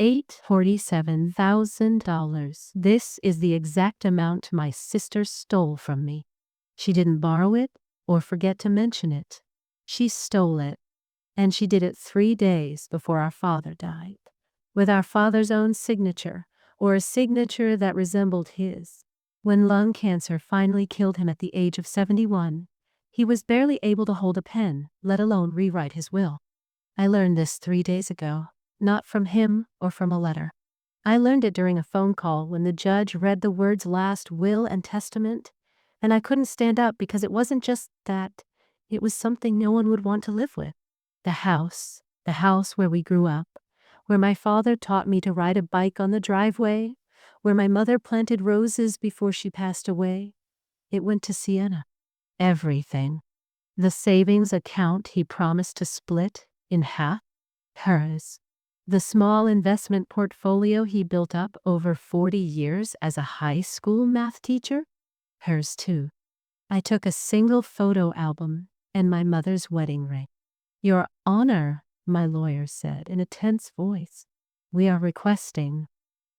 $847,000. This is the exact amount my sister stole from me. She didn't borrow it or forget to mention it. She stole it, and she did it 3 days before our father died, with our father's own signature, or a signature that resembled his. When lung cancer finally killed him at the age of 71, he was barely able to hold a pen, let alone rewrite his will. I learned this 3 days ago, not from him or from a letter. I learned it during a phone call when the judge read the words last will and testament, and I couldn't stand up because it wasn't just that, it was something no one would want to live with. The house where we grew up, where my father taught me to ride a bike on the driveway, where my mother planted roses before she passed away. It went to Sienna. Everything. The savings account he promised to split in half, hers. The small investment portfolio he built up over 40 years as a high school math teacher, hers too. I took a single photo album and my mother's wedding ring. Your Honor, my lawyer said in a tense voice, we are requesting.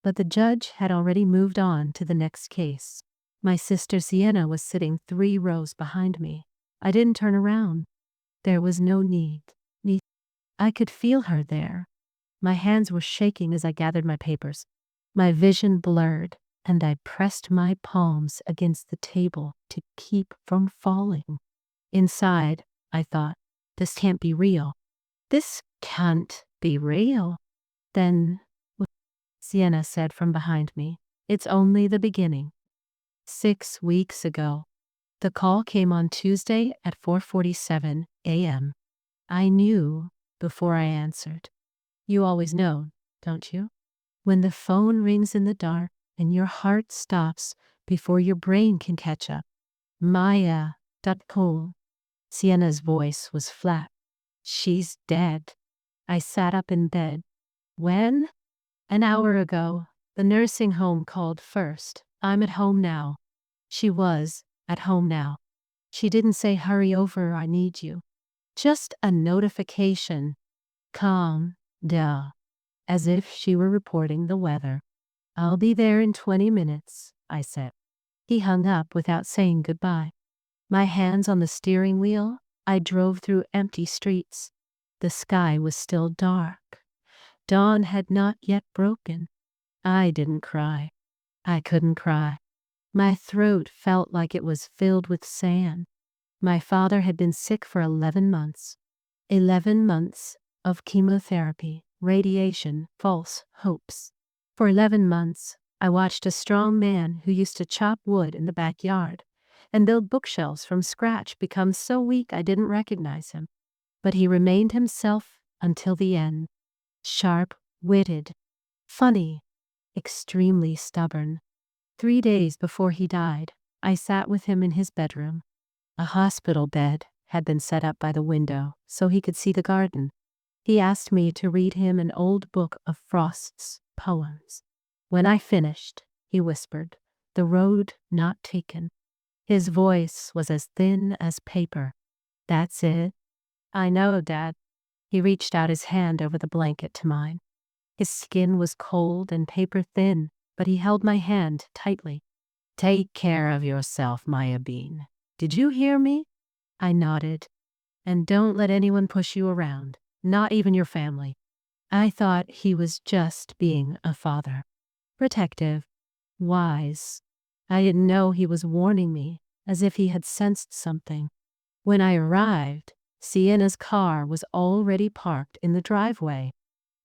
But the judge had already moved on to the next case. My sister Sienna was sitting 3 rows behind me. I didn't turn around. There was no need. I could feel her there. My hands were shaking as I gathered my papers. My vision blurred, and I pressed my palms against the table to keep from falling. Inside, I thought, this can't be real. This can't be real. Then, Sienna said from behind me, it's only the beginning. 6 weeks ago. The call came on Tuesday at 4:47 a.m. I knew before I answered. You always know, don't you? When the phone rings in the dark and your heart stops before your brain can catch up. Maya. Cool. Sienna's voice was flat. She's dead. I sat up in bed. When? An hour ago. The nursing home called first. I'm at home now. She was at home now. She didn't say hurry over, I need you. Just a notification. Calm down. As if she were reporting the weather. I'll be there in 20 minutes, I said. He hung up without saying goodbye. My hands on the steering wheel, I drove through empty streets. The sky was still dark. Dawn had not yet broken. I didn't cry. I couldn't cry. My throat felt like it was filled with sand. My father had been sick for 11 months. 11 months of chemotherapy, radiation, false hopes. For 11 months, I watched a strong man who used to chop wood in the backyard and build bookshelves from scratch become so weak I didn't recognize him. But he remained himself until the end. Sharp-witted, funny, extremely stubborn. 3 days before he died, I sat with him in his bedroom. A hospital bed had been set up by the window so he could see the garden. He asked me to read him an old book of Frost's poems. When I finished, he whispered, "The road not taken." His voice was as thin as paper. "That's it." "I know, Dad." He reached out his hand over the blanket to mine. His skin was cold and paper thin, but he held my hand tightly. "Take care of yourself, Maya Bean. Did you hear me?" I nodded. "And don't let anyone push you around, not even your family." I thought he was just being a father. Protective. Wise. I didn't know he was warning me, as if he had sensed something. When I arrived, Sienna's car was already parked in the driveway.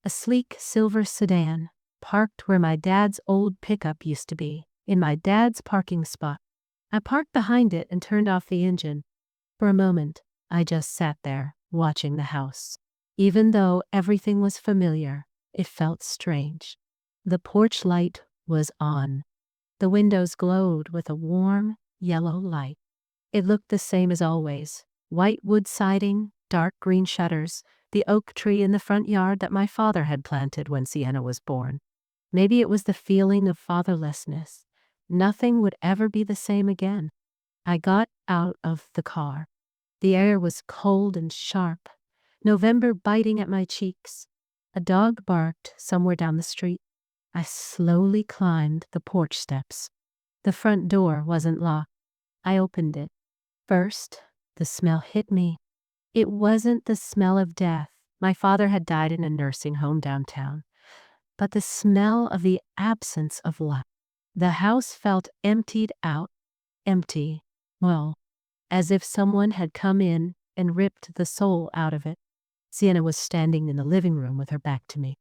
A sleek silver sedan, parked where my dad's old pickup used to be, in my dad's parking spot. I parked behind it and turned off the engine. For a moment, I just sat there, watching the house. Even though everything was familiar, it felt strange. The porch light was on. The windows glowed with a warm, yellow light. It looked the same as always. White wood siding, dark green shutters, the oak tree in the front yard that my father had planted when Sienna was born. Maybe it was the feeling of fatherlessness. Nothing would ever be the same again. I got out of the car. The air was cold and sharp, November biting at my cheeks. A dog barked somewhere down the street. I slowly climbed the porch steps. The front door wasn't locked. I opened it. First, the smell hit me. It wasn't the smell of death. My father had died in a nursing home downtown. But the smell of the absence of life. The house felt emptied out. Empty. Well, as if someone had come in and ripped the soul out of it. Sienna was standing in the living room with her back to me.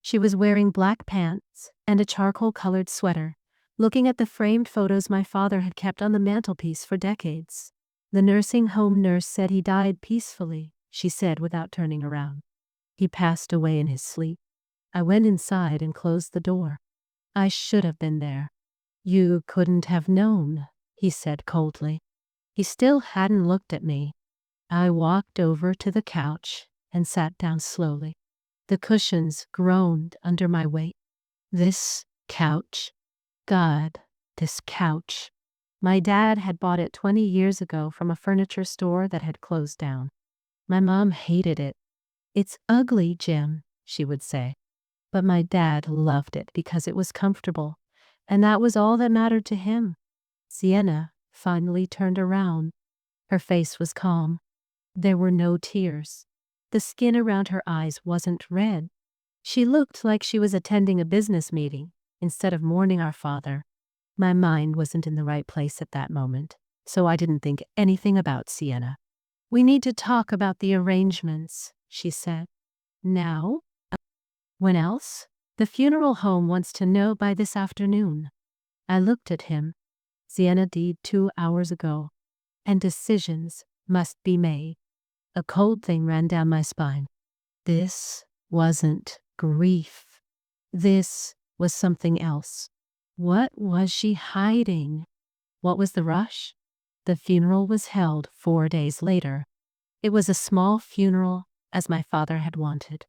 She was wearing black pants and a charcoal-colored sweater, looking at the framed photos my father had kept on the mantelpiece for decades. The nursing home nurse said he died peacefully, she said without turning around. He passed away in his sleep. I went inside and closed the door. I should have been there. You couldn't have known, he said coldly. He still hadn't looked at me. I walked over to the couch and sat down slowly. The cushions groaned under my weight. This couch. God, this couch. My dad had bought it 20 years ago from a furniture store that had closed down. My mom hated it. "It's ugly, Jim," she would say. But my dad loved it because it was comfortable, and that was all that mattered to him. Sienna finally turned around. Her face was calm. There were no tears. The skin around her eyes wasn't red. She looked like she was attending a business meeting instead of mourning our father. My mind wasn't in the right place at that moment, so I didn't think anything about Sienna. "We need to talk about the arrangements," she said. "Now?" "When else? The funeral home wants to know by this afternoon." I looked at him. Sienna died 2 hours ago, and decisions must be made. A cold thing ran down my spine. This wasn't grief. This was something else. What was she hiding? What was the rush? The funeral was held 4 days later. It was a small funeral, as my father had wanted.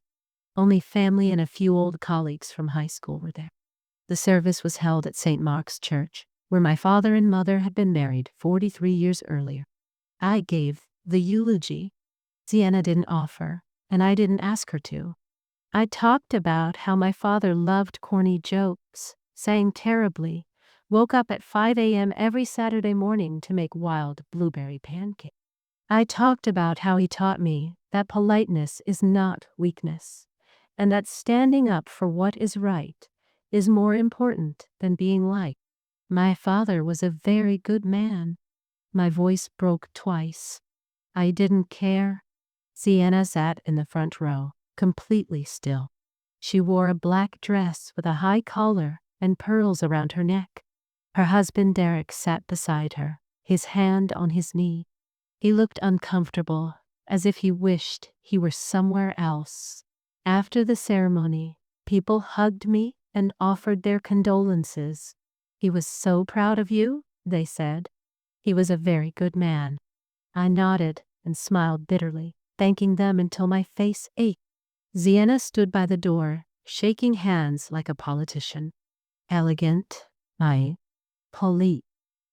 Only family and a few old colleagues from high school were there. The service was held at St. Mark's Church, where my father and mother had been married 43 years earlier. I gave the eulogy. Sienna didn't offer, and I didn't ask her to. I talked about how my father loved corny jokes, sang terribly, woke up at 5 a.m. every Saturday morning to make wild blueberry pancakes. I talked about how he taught me that politeness is not weakness, and that standing up for what is right is more important than being liked. My father was a very good man. My voice broke twice. I didn't care. Sienna sat in the front row, completely still. She wore a black dress with a high collar and pearls around her neck. Her husband Derek sat beside her, his hand on his knee. He looked uncomfortable, as if he wished he were somewhere else. After the ceremony, people hugged me and offered their condolences. "He was so proud of you," they said. "He was a very good man." I nodded and smiled bitterly, thanking them until my face ached. Sienna stood by the door, shaking hands like a politician. Elegant, polite.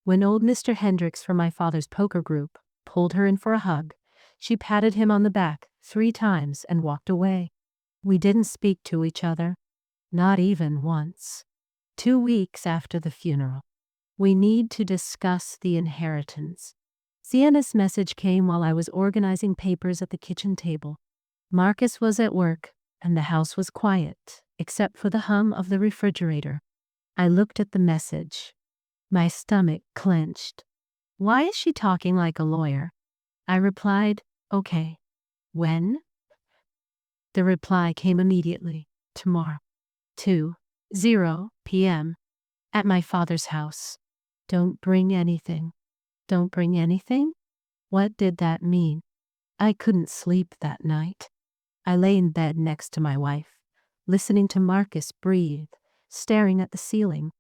When old Mr. Hendricks from my father's poker group pulled her in for a hug, she patted him on the back 3 times and walked away. We didn't speak to each other, not even once. 2 weeks after the funeral, "We need to discuss the inheritance." Sienna's message came while I was organizing papers at the kitchen table. Marcus was at work, and the house was quiet, except for the hum of the refrigerator. I looked at the message. My stomach clenched. Why is she talking like a lawyer? I replied, "Okay." "When?" The reply came immediately. "Tomorrow. 2:00 p.m. at my father's house. Don't bring anything." Don't bring anything? What did that mean? I couldn't sleep that night. I lay in bed next to my wife, listening to Marcus breathe, staring at the ceiling.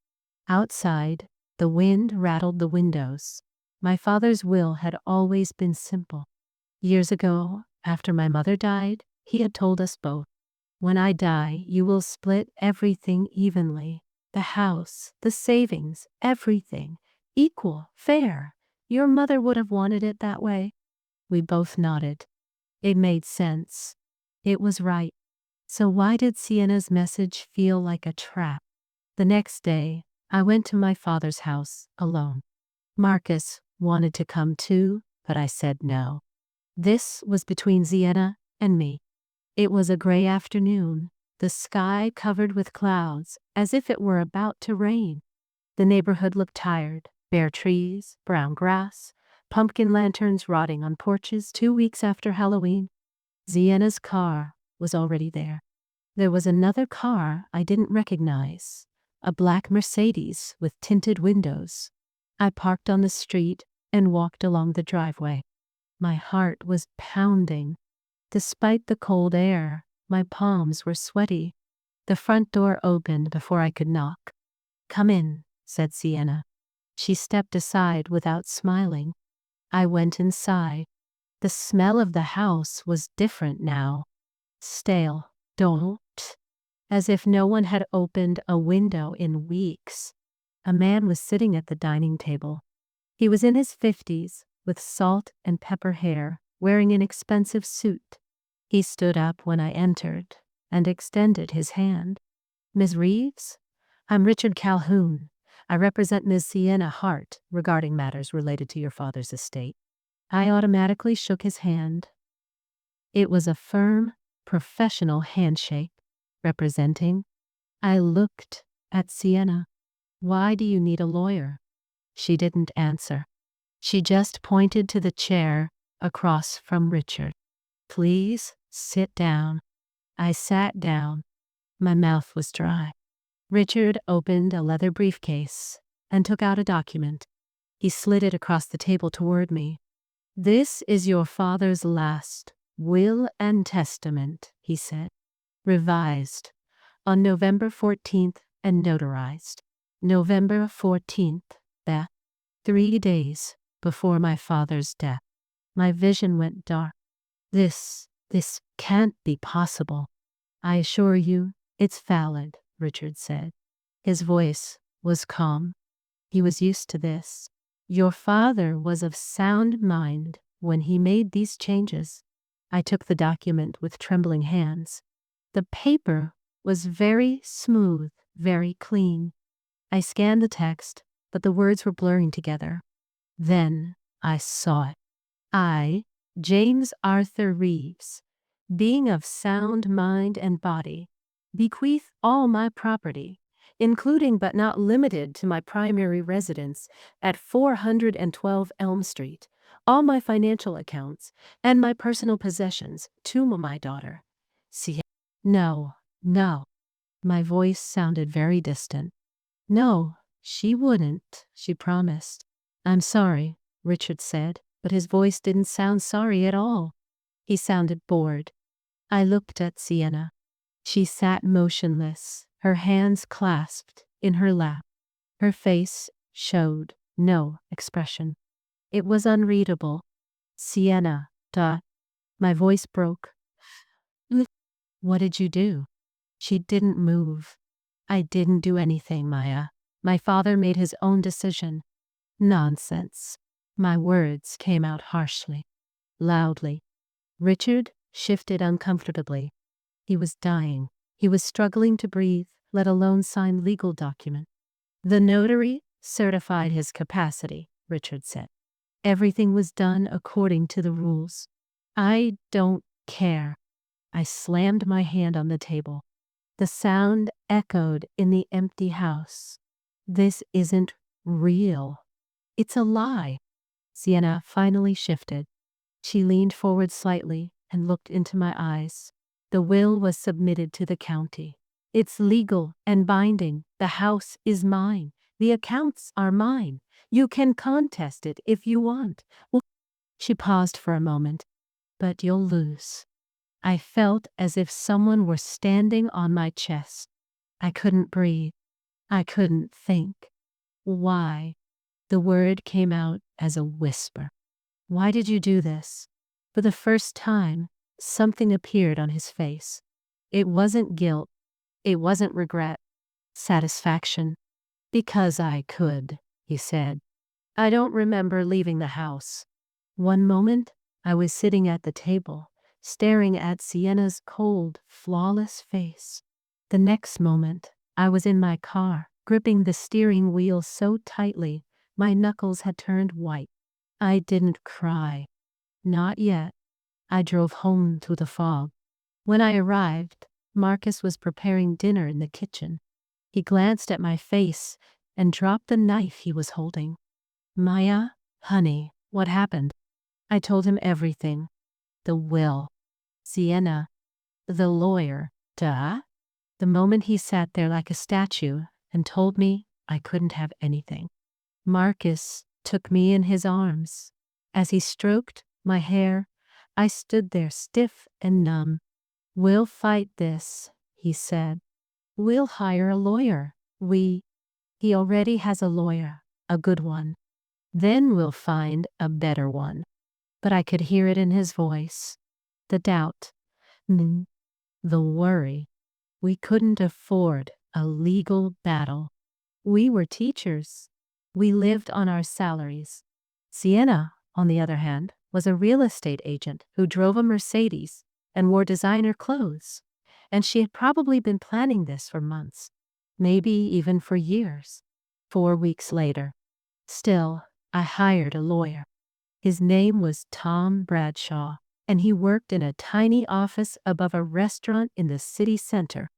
Outside, the wind rattled the windows. My father's will had always been simple. Years ago, after my mother died, he had told us both, "When I die, you will split everything evenly. The house, the savings, everything. Equal, fair. Your mother would have wanted it that way." We both nodded. It made sense. It was right. So why did Sienna's message feel like a trap? The next day, I went to my father's house alone. Marcus wanted to come too, but I said no. This was between Sienna and me. It was a gray afternoon, the sky covered with clouds, as if it were about to rain. The neighborhood looked tired, bare trees, brown grass, pumpkin lanterns rotting on porches 2 weeks after Halloween. Sienna's car was already there. There was another car I didn't recognize, a black Mercedes with tinted windows. I parked on the street and walked along the driveway. My heart was pounding. Despite the cold air, my palms were sweaty. The front door opened before I could knock. "Come in," said Sienna. She stepped aside without smiling. I went inside. The smell of the house was different now. Stale, dull, as if no one had opened a window in weeks. A man was sitting at the dining table. He was in his 50s, with salt and pepper hair, wearing an expensive suit. He stood up when I entered and extended his hand. "Ms. Reeves? I'm Richard Calhoun. I represent Ms. Sienna Hart regarding matters related to your father's estate." I automatically shook his hand. It was a firm, professional handshake. Representing. I looked at Sienna. "Why do you need a lawyer?" She didn't answer. She just pointed to the chair across from Richard. "Please sit down." I sat down. My mouth was dry. Richard opened a leather briefcase and took out a document. He slid it across the table toward me. "This is your father's last will and testament," he said. "Revised on November 14th and notarized. November 14th, that 3 days before my father's death." My vision went dark. This can't be possible." "I assure you, it's valid," Richard said. His voice was calm. He was used to this. "Your father was of sound mind when he made these changes." I took the document with trembling hands. The paper was very smooth, very clean. I scanned the text, but the words were blurring together. Then I saw it. "I, James Arthur Reeves, being of sound mind and body, bequeath all my property, including but not limited to my primary residence at 412 Elm Street, all my financial accounts, and my personal possessions to my daughter. See, no, no." My voice sounded very distant. "No, she wouldn't," she promised. "I'm sorry," Richard said, but his voice didn't sound sorry at all. He sounded bored. I looked at Sienna. She sat motionless, her hands clasped in her lap. Her face showed no expression. It was unreadable. "Sienna, my voice broke. "What did you do?" She didn't move. "I didn't do anything, Maya. My father made his own decision." "Nonsense." My words came out harshly, loudly. Richard shifted uncomfortably. He was dying. He was struggling to breathe, let alone sign legal document. "The notary certified his capacity," Richard said. "Everything was done according to the rules." "I don't care." I slammed my hand on the table. The sound echoed in the empty house. "This isn't real. It's a lie." Sienna finally shifted. She leaned forward slightly and looked into my eyes. "The will was submitted to the county. It's legal and binding. The house is mine. The accounts are mine. You can contest it if you want." Well, she paused for a moment. "But you'll lose." I felt as if someone were standing on my chest. I couldn't breathe. I couldn't think. "Why?" The word came out as a whisper. "Why did you do this?" For the first time, something appeared on his face. It wasn't guilt. It wasn't regret. Satisfaction. "Because I could," he said. "I don't remember leaving the house. One moment, I was sitting at the table, staring at Sienna's cold, flawless face. The next moment, I was in my car, gripping the steering wheel so tightly, my knuckles had turned white. I didn't cry. Not yet. I drove home through the fog. When I arrived, Marcus was preparing dinner in the kitchen. He glanced at my face and dropped the knife he was holding. Maya, honey, what happened? I told him everything. The will. Sienna. The lawyer. Duh. The moment he sat there like a statue and told me I couldn't have anything. Marcus took me in his arms. As he stroked my hair, I stood there stiff and numb. We'll fight this, he said. We'll hire a lawyer. He already has a lawyer, a good one. Then we'll find a better one. But I could hear it in his voice. The doubt. The worry. We couldn't afford a legal battle. We were teachers. We lived on our salaries. Sienna, on the other hand, was a real estate agent who drove a Mercedes and wore designer clothes. And she had probably been planning this for months, maybe even for years. 4 weeks later. Still, I hired a lawyer. His name was Tom Bradshaw, and he worked in a tiny office above a restaurant in the city center.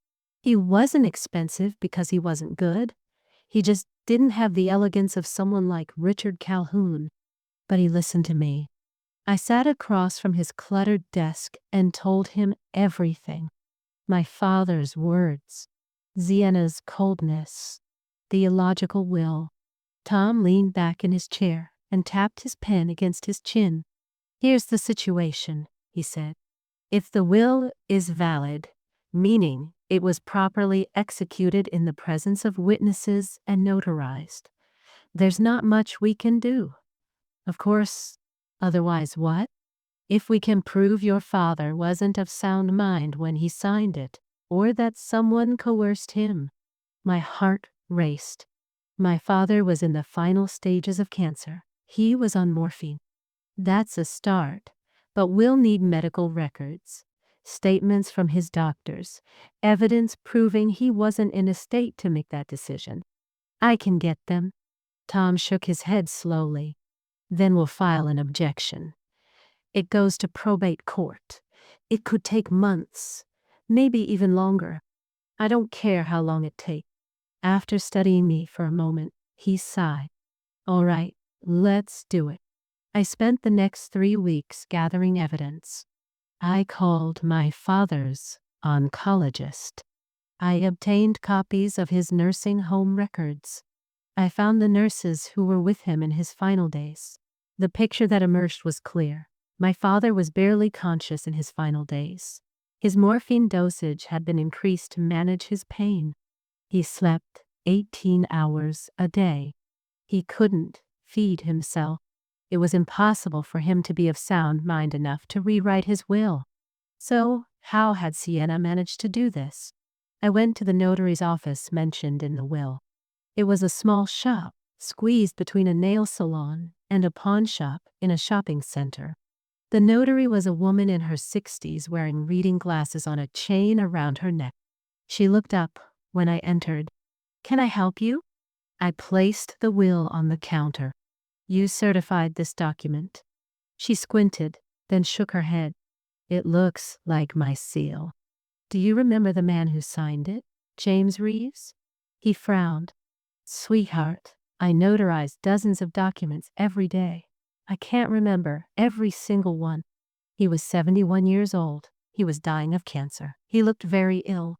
He wasn't expensive because he wasn't good. He just didn't have the elegance of someone like Richard Calhoun. But he listened to me. I sat across from his cluttered desk and told him everything. My father's words, Sienna's coldness, the illogical will. Tom leaned back in his chair and tapped his pen against his chin. Here's the situation, he said. If the will is valid, meaning it was properly executed in the presence of witnesses and notarized, there's not much we can do. Of course, otherwise what? If we can prove your father wasn't of sound mind when he signed it, or that someone coerced him. My heart raced. My father was in the final stages of cancer. He was on morphine. That's a start, but we'll need medical records, statements from his doctors, evidence proving he wasn't in a state to make that decision. I can get them. Tom shook his head slowly. Then we'll file an objection. It goes to probate court. It could take months, maybe even longer. I don't care how long it takes. After studying me for a moment, he sighed. All right, let's do it. I spent the next 3 weeks gathering evidence. I called my father's oncologist. I obtained copies of his nursing home records. I found the nurses who were with him in his final days. The picture that emerged was clear. My father was barely conscious in his final days. His morphine dosage had been increased to manage his pain. He slept 18 hours a day. He couldn't feed himself. It was impossible for him to be of sound mind enough to rewrite his will. So, how had Sienna managed to do this? I went to the notary's office mentioned in the will. It was a small shop, squeezed between a nail salon and a pawn shop in a shopping center. The notary was a woman in her 60s wearing reading glasses on a chain around her neck. She looked up when I entered. Can I help you? I placed the will on the counter. You certified this document. She squinted, then shook her head. It looks like my seal. Do you remember the man who signed it? James Reeves? He frowned. Sweetheart, I notarize dozens of documents every day. I can't remember every single one. He was 71 years old. He was dying of cancer. He looked very ill.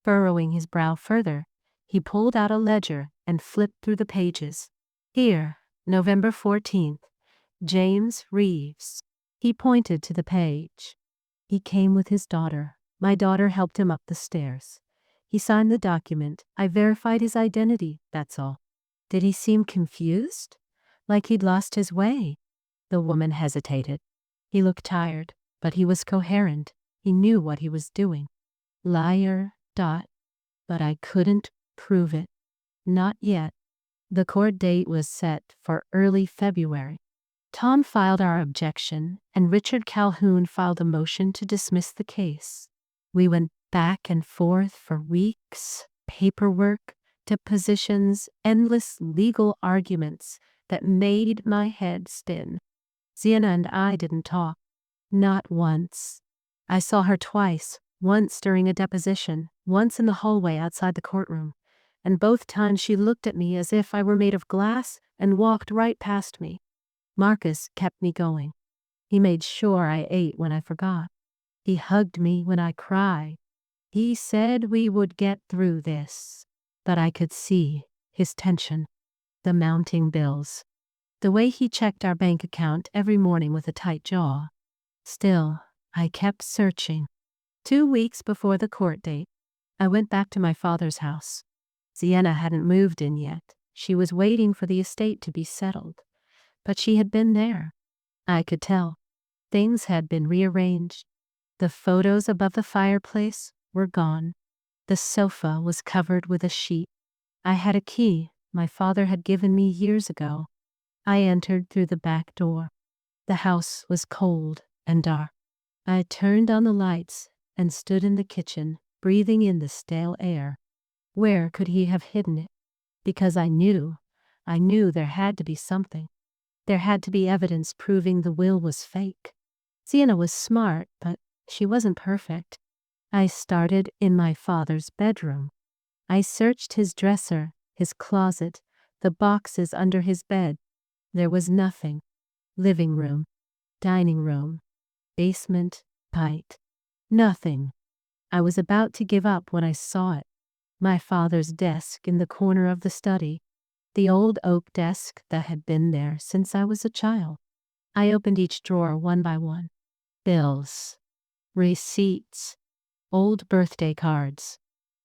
Furrowing his brow further, he pulled out a ledger and flipped through the pages. Here, November 14th, James Reeves. He pointed to the page. He came with his daughter. My daughter helped him up the stairs. He signed the document. I verified his identity, that's all. Did he seem confused? Like he'd lost his way? The woman hesitated. He looked tired, but he was coherent. He knew what he was doing. Liar. But I couldn't prove it. Not yet. The court date was set for early February. Tom filed our objection, and Richard Calhoun filed a motion to dismiss the case. We went back and forth for weeks, paperwork, depositions, endless legal arguments that made my head spin. Sienna and I didn't talk. Not once. I saw her twice, once during a deposition, once in the hallway outside the courtroom, and both times she looked at me as if I were made of glass and walked right past me. Marcus kept me going. He made sure I ate when I forgot. He hugged me when I cried. He said we would get through this, but I could see his tension, the mounting bills, the way he checked our bank account every morning with a tight jaw. Still, I kept searching. 2 weeks before the court date, I went back to my father's house. Sienna hadn't moved in yet. She was waiting for the estate to be settled. But she had been there. I could tell. Things had been rearranged. The photos above the fireplace were gone. The sofa was covered with a sheet. I had a key my father had given me years ago. I entered through the back door. The house was cold and dark. I turned on the lights and stood in the kitchen, breathing in the stale air. Where could he have hidden it? Because I knew there had to be something. There had to be evidence proving the will was fake. Sienna was smart, but she wasn't perfect. I started in my father's bedroom. I searched his dresser, his closet, the boxes under his bed. There was nothing. Living room, dining room, basement, pite. Nothing. I was about to give up when I saw it. My father's desk in the corner of the study. The old oak desk that had been there since I was a child. I opened each drawer one by one. Bills, receipts, old birthday cards.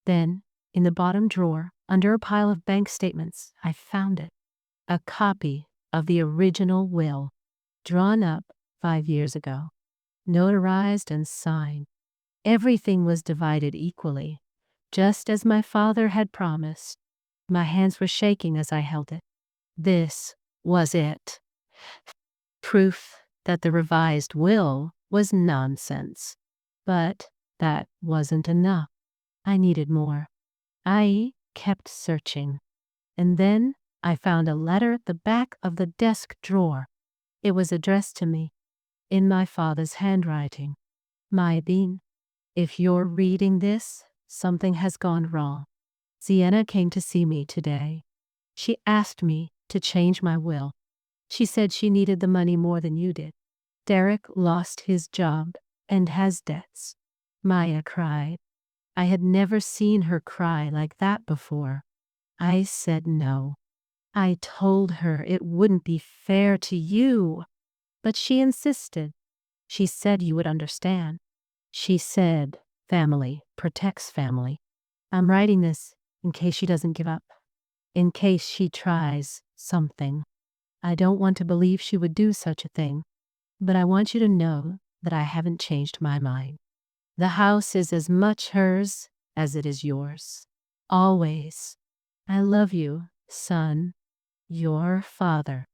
Then, in the bottom drawer, under a pile of bank statements, I found it. A copy of the original will, drawn up 5 years ago, notarized and signed. Everything was divided equally, just as my father had promised. My hands were shaking as I held it. This was it. Proof that the revised will was nonsense. But that wasn't enough. I needed more. I kept searching. And then I found a letter at the back of the desk drawer. It was addressed to me, in my father's handwriting. My Bean, if you're reading this, something has gone wrong. Sienna came to see me today. She asked me to change my will. She said she needed the money more than you did. Derek lost his job and has debts. Maya cried. I had never seen her cry like that before. I said no. I told her it wouldn't be fair to you. But she insisted. She said you would understand. She said family protects family. I'm writing this in case she doesn't give up. In case she tries something. I don't want to believe she would do such a thing, but I want you to know that I haven't changed my mind. The house is as much hers as it is yours. Always. I love you, son. Your father.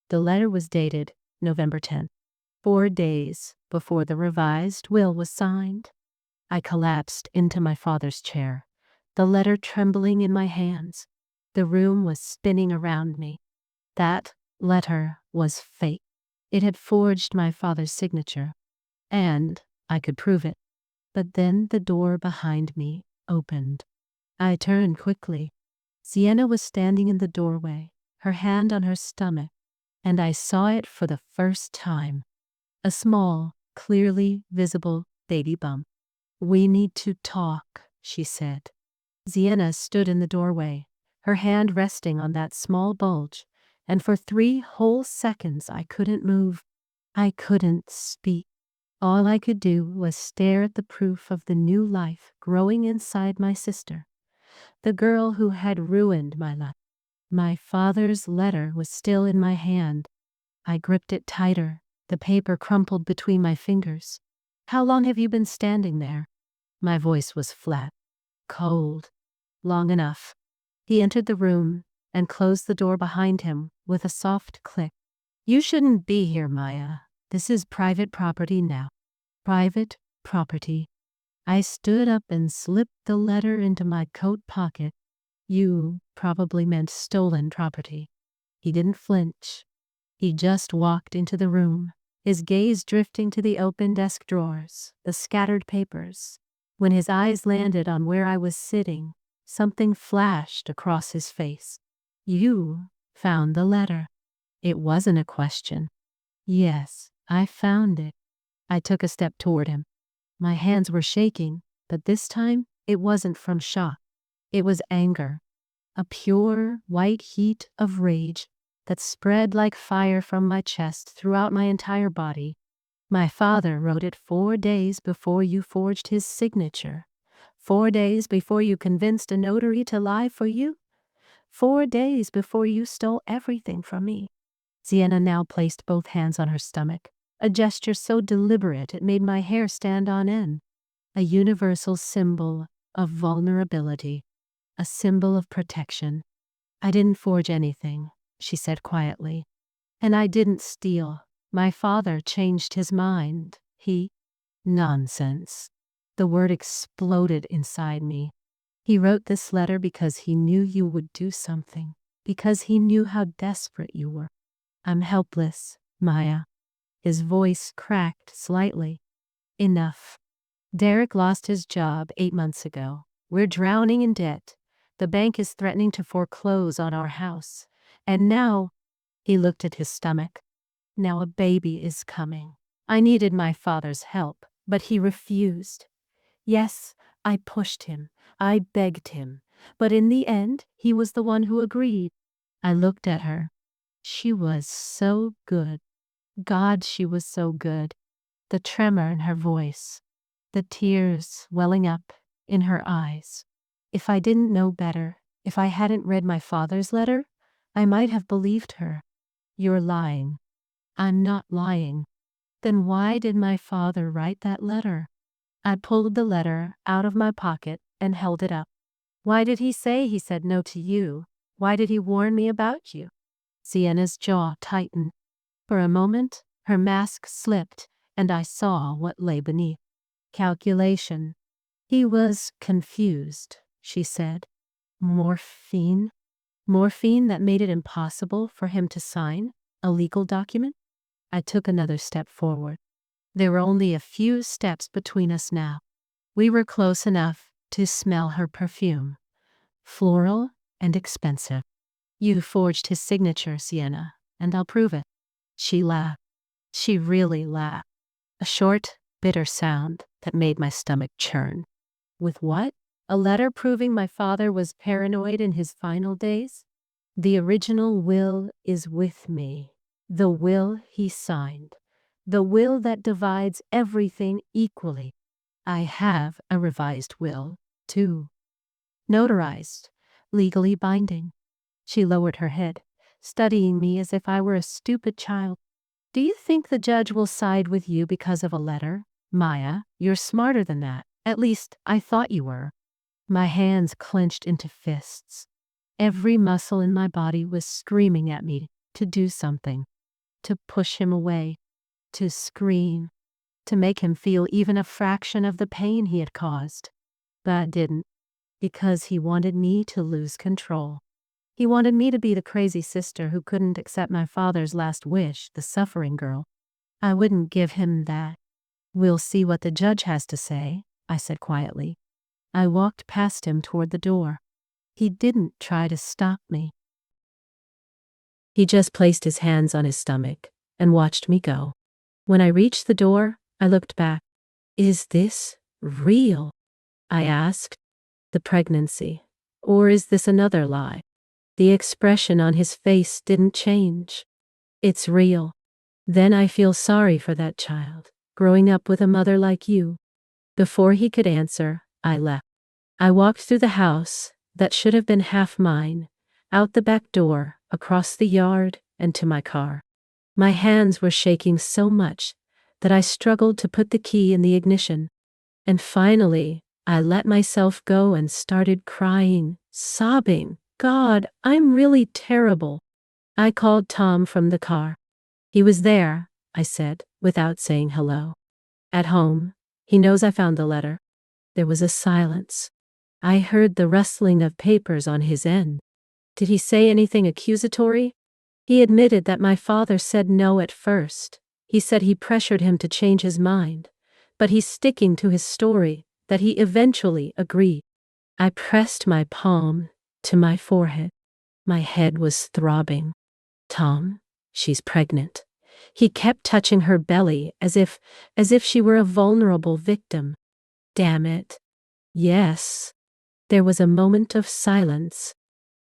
The letter was dated November 10th, 4 days before the revised will was signed. I collapsed into my father's chair, the letter trembling in my hands. The room was spinning around me. That letter was fake. It had forged my father's signature, and I could prove it. But then the door behind me opened. I turned quickly. Sienna was standing in the doorway, her hand on her stomach, and I saw it for the first time. A small, clearly visible baby bump. We need to talk, she said. Sienna stood in the doorway, her hand resting on that small bulge, and for 3 whole seconds I couldn't move. I couldn't speak. All I could do was stare at the proof of the new life growing inside my sister, the girl who had ruined my life. My father's letter was still in my hand. I gripped it tighter, the paper crumpled between my fingers. How long have you been standing there? My voice was flat, cold. Long enough. He entered the room and closed the door behind him with a soft click. You shouldn't be here, Maya. This is private property now. Private property. I stood up and slipped the letter into my coat pocket. You probably meant stolen property. He didn't flinch. He just walked into the room, his gaze drifting to the open desk drawers, the scattered papers. When his eyes landed on where I was sitting, something flashed across his face. You found the letter. It wasn't a question. Yes, I found it. I took a step toward him. My hands were shaking, but this time it wasn't from shock. It was anger, a pure, white heat of rage that spread like fire from my chest throughout my entire body. My father wrote it 4 days before you forged his signature. 4 days before you convinced a notary to lie for you. 4 days before you stole everything from me. Sienna now placed both hands on her stomach, a gesture so deliberate it made my hair stand on end. A universal symbol of vulnerability, a symbol of protection. I didn't forge anything, she said quietly. And I didn't steal. My father changed his mind. Nonsense. The word exploded inside me. He wrote this letter because he knew you would do something, because he knew how desperate you were. I'm helpless, Maya. His voice cracked slightly. Enough. Derek lost his job 8 months ago. We're drowning in debt. The bank is threatening to foreclose on our house. And now, he looked at his stomach. Now a baby is coming. I needed my father's help, but he refused. Yes, I pushed him. I begged him. But in the end, he was the one who agreed. I looked at her. She was so good. God, she was so good. The tremor in her voice, the tears welling up in her eyes. If I didn't know better, if I hadn't read my father's letter, I might have believed her. You're lying. I'm not lying. Then why did my father write that letter? I pulled the letter out of my pocket and held it up. Why did he say he said no to you? Why did he warn me about you? Sienna's jaw tightened. For a moment, her mask slipped, and I saw what lay beneath. Calculation. He was confused, she said. Morphine? Morphine that made it impossible for him to sign a legal document? I took another step forward. There were only a few steps between us now. We were close enough to smell her perfume. Floral and expensive. You forged his signature, Sienna, and I'll prove it. She laughed. She really laughed. A short, bitter sound that made my stomach churn. With what? A letter proving my father was paranoid in his final days? The original will is with me. The will he signed. The will that divides everything equally. I have a revised will, too. Notarized. Legally binding. She lowered her head, studying me as if I were a stupid child. Do you think the judge will side with you because of a letter? Maya, you're smarter than that. At least, I thought you were. My hands clenched into fists. Every muscle in my body was screaming at me to do something, to push him away, to scream, to make him feel even a fraction of the pain he had caused. But I didn't, because he wanted me to lose control. He wanted me to be the crazy sister who couldn't accept my father's last wish, the suffering girl. I wouldn't give him that. We'll see what the judge has to say, I said quietly. I walked past him toward the door. He didn't try to stop me. He just placed his hands on his stomach and watched me go. When I reached the door, I looked back. Is this real? I asked. The pregnancy. Or is this another lie? The expression on his face didn't change. It's real. Then I feel sorry for that child, growing up with a mother like you. Before he could answer, I left. I walked through the house that should have been half mine, out the back door, across the yard, and to my car. My hands were shaking so much that I struggled to put the key in the ignition. And finally, I let myself go and started crying, sobbing. God, I'm really terrible. I called Tom from the car. He was there, I said, without saying hello. At home. He knows I found the letter. There was a silence. I heard the rustling of papers on his end. Did he say anything accusatory? He admitted that my father said no at first. He said he pressured him to change his mind, but he's sticking to his story, that he eventually agreed. I pressed my palm to my forehead. My head was throbbing. Tom, she's pregnant. He kept touching her belly as if she were a vulnerable victim. Damn it. Yes. There was a moment of silence.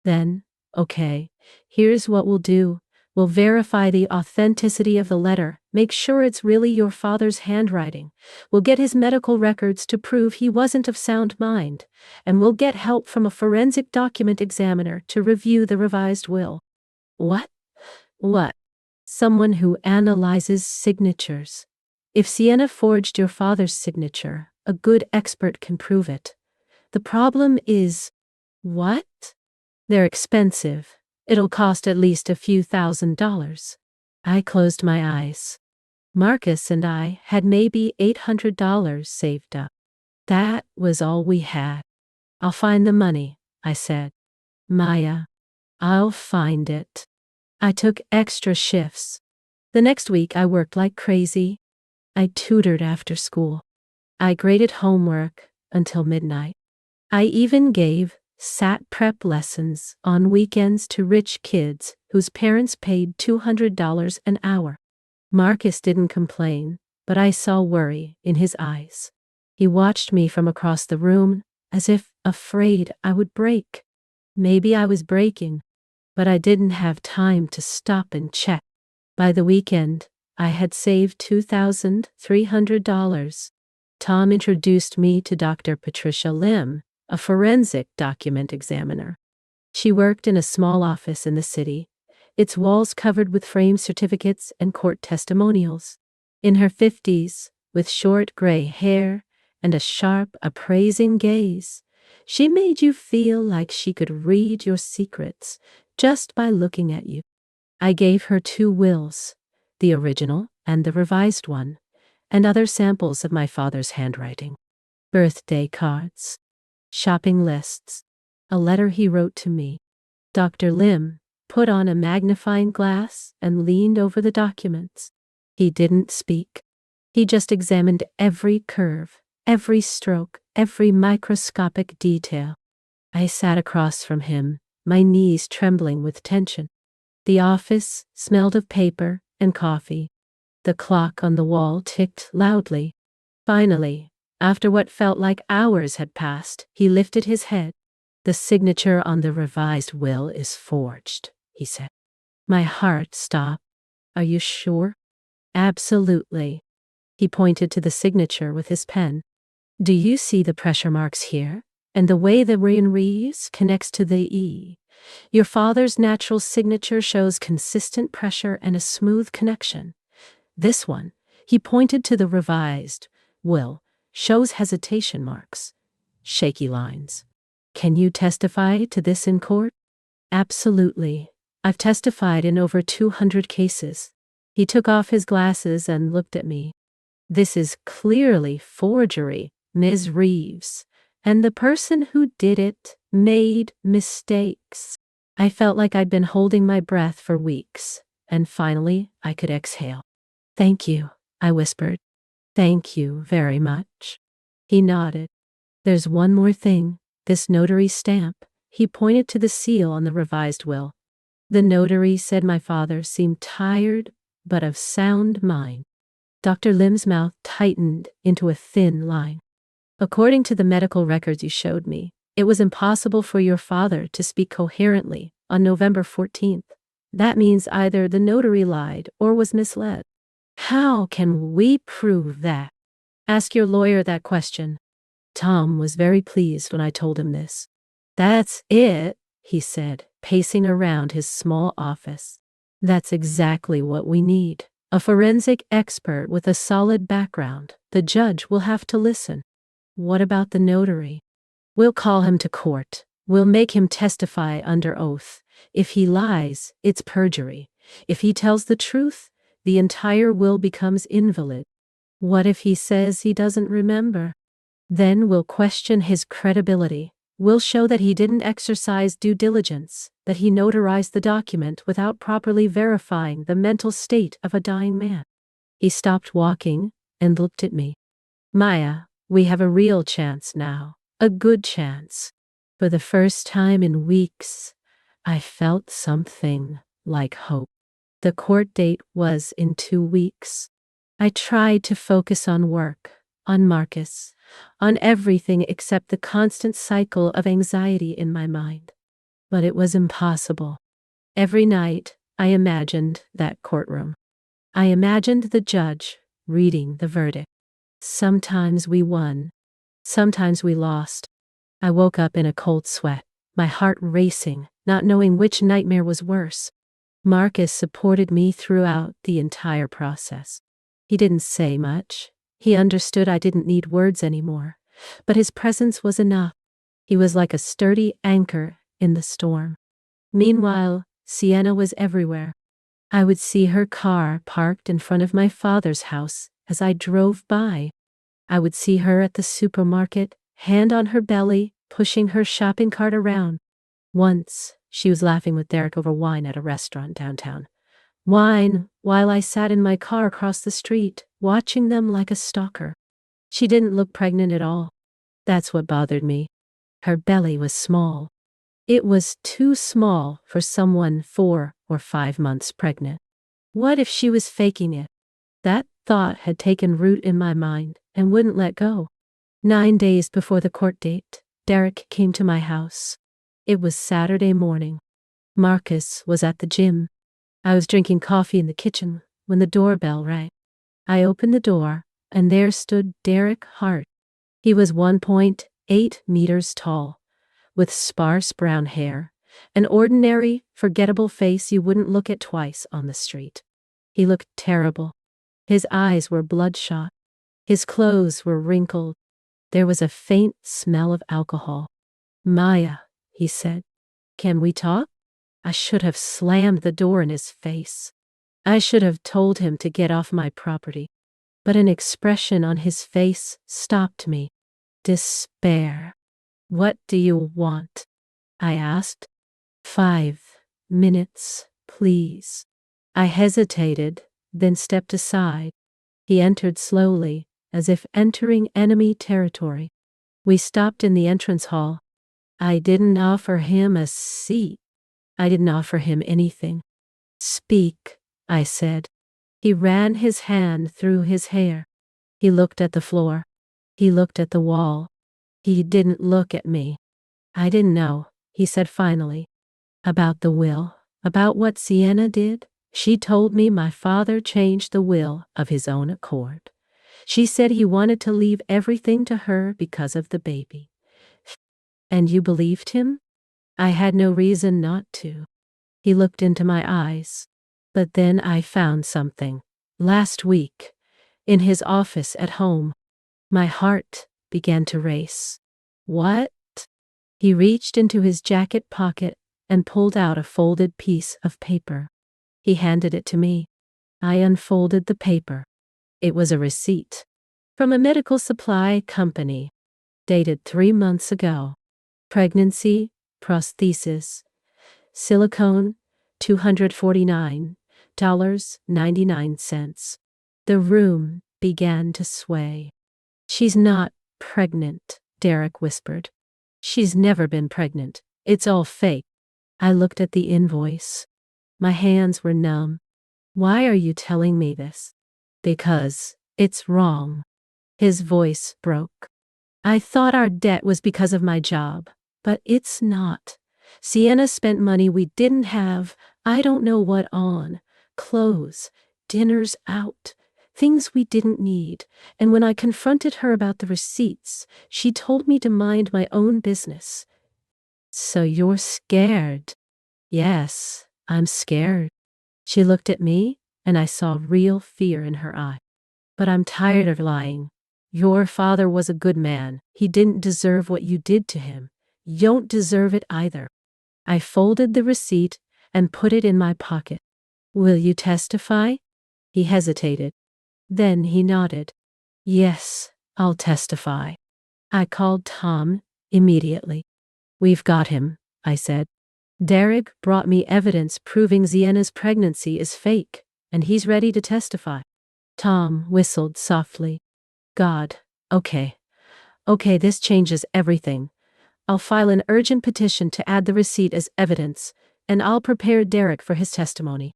Then, okay, here's what we'll do. We'll verify the authenticity of the letter, make sure it's really your father's handwriting. We'll get his medical records to prove he wasn't of sound mind, and we'll get help from a forensic document examiner to review the revised will. What? What? Someone who analyzes signatures. If Sienna forged your father's signature, a good expert can prove it. The problem is, what? They're expensive. It'll cost at least a few $1,000s. I closed my eyes. Marcus and I had maybe $800 saved up. That was all we had. I'll find the money, I said. Maya, I'll find it. I took extra shifts. The next week I worked like crazy. I tutored after school. I graded homework until midnight. I even gave SAT prep lessons on weekends to rich kids whose parents paid $200 an hour. Marcus didn't complain, but I saw worry in his eyes. He watched me from across the room as if afraid I would break. Maybe I was breaking, but I didn't have time to stop and check. By the weekend, I had saved $2,300. Tom introduced me to Dr. Patricia Lim, a forensic document examiner. She worked in a small office in the city, its walls covered with framed certificates and court testimonials. In her 50s, with short gray hair and a sharp, appraising gaze, she made you feel like she could read your secrets just by looking at you. I gave her 2 wills, the original and the revised one, and other samples of my father's handwriting. Birthday cards, shopping lists, a letter he wrote to me. Dr. Lim put on a magnifying glass and leaned over the documents. He didn't speak. He just examined every curve, every stroke, every microscopic detail. I sat across from him, my knees trembling with tension. The office smelled of paper and coffee. The clock on the wall ticked loudly. Finally, after what felt like hours had passed, he lifted his head. The signature on the revised will is forged, he said. My heart stopped. Are you sure? Absolutely. He pointed to the signature with his pen. Do you see the pressure marks here? And the way the Ryan Reeves connects to the E. Your father's natural signature shows consistent pressure and a smooth connection. This one, he pointed to the revised will, shows hesitation marks, shaky lines. Can you testify to this in court? Absolutely. I've testified in over 200 cases. He took off his glasses and looked at me. This is clearly forgery, Ms. Reeves. And the person who did it made mistakes. I felt like I'd been holding my breath for weeks, and finally I could exhale. Thank you, I whispered. Thank you very much. He nodded. There's one more thing, this notary stamp. He pointed to the seal on the revised will. The notary said my father seemed tired, but of sound mind. Dr. Lim's mouth tightened into a thin line. According to the medical records you showed me, it was impossible for your father to speak coherently on November 14th. That means either the notary lied or was misled. How can we prove that? Ask your lawyer that question. Tom was very pleased when I told him this. That's it, he said, pacing around his small office. That's exactly what we need. A forensic expert with a solid background. The judge will have to listen. What about the notary? We'll call him to court. We'll make him testify under oath. If he lies, it's perjury. If he tells the truth, The entire will becomes invalid. What if he says he doesn't remember? Then we'll question his credibility. We'll show that he didn't exercise due diligence, that he notarized the document without properly verifying the mental state of a dying man. He stopped walking and looked at me. Maya, we have a real chance now. A good chance. For the first time in weeks, I felt something like hope. The court date was in 2 weeks. I tried to focus on work, on Marcus, on everything except the constant cycle of anxiety in my mind. But it was impossible. Every night, I imagined that courtroom. I imagined the judge reading the verdict. Sometimes we won. Sometimes we lost. I woke up in a cold sweat, my heart racing, not knowing which nightmare was worse. Marcus supported me throughout the entire process. He didn't say much. He understood I didn't need words anymore, but his presence was enough. He was like a sturdy anchor in the storm. Meanwhile, Sienna was everywhere. I would see her car parked in front of my father's house as I drove by. I would see her at the supermarket, hand on her belly, pushing her shopping cart around. Once, she was laughing with Derek over wine at a restaurant downtown. Wine, while I sat in my car across the street, watching them like a stalker. She didn't look pregnant at all. That's what bothered me. Her belly was small. It was too small for someone 4 or 5 months pregnant. What if she was faking it? That thought had taken root in my mind and wouldn't let go. 9 days before the court date, Derek came to my house. It was Saturday morning. Marcus was at the gym. I was drinking coffee in the kitchen when the doorbell rang. I opened the door, and there stood Derek Hart. He was 1.8 meters tall, with sparse brown hair, an ordinary, forgettable face you wouldn't look at twice on the street. He looked terrible. His eyes were bloodshot. His clothes were wrinkled. There was a faint smell of alcohol. Maya, he said, can we talk? I should have slammed the door in his face. I should have told him to get off my property. But an expression on his face stopped me. Despair. What do you want? I asked. 5 minutes, please. I hesitated, then stepped aside. He entered slowly, as if entering enemy territory. We stopped in the entrance hall. I didn't offer him a seat. I didn't offer him anything. Speak, I said. He ran his hand through his hair. He looked at the floor. He looked at the wall. He didn't look at me. I didn't know, he said finally. About the will, about what Sienna did. She told me my father changed the will of his own accord. She said he wanted to leave everything to her because of the baby. And you believed him? I had no reason not to. He looked into my eyes. But then I found something. Last week, in his office at home, my heart began to race. What? He reached into his jacket pocket and pulled out a folded piece of paper. He handed it to me. I unfolded the paper. It was a receipt from a medical supply company, dated 3 months ago. Pregnancy, prosthesis, silicone, $249.99. The room began to sway. She's not pregnant, Derek whispered. She's never been pregnant. It's all fake. I looked at the invoice. My hands were numb. Why are you telling me this? Because it's wrong. His voice broke. I thought our debt was because of my job, but it's not. Sienna spent money we didn't have, I don't know what on, clothes, dinners out, things we didn't need, and when I confronted her about the receipts, she told me to mind my own business. So you're scared? Yes, I'm scared. She looked at me, and I saw real fear in her eye. But I'm tired of lying. Your father was a good man. He didn't deserve what you did to him. You don't deserve it either. I folded the receipt and put it in my pocket. Will you testify? He hesitated. Then he nodded. Yes, I'll testify. I called Tom immediately. We've got him, I said. Derek brought me evidence proving Sienna's pregnancy is fake, and he's ready to testify. Tom whistled softly. God, okay, this changes everything. I'll file an urgent petition to add the receipt as evidence, and I'll prepare Derek for his testimony.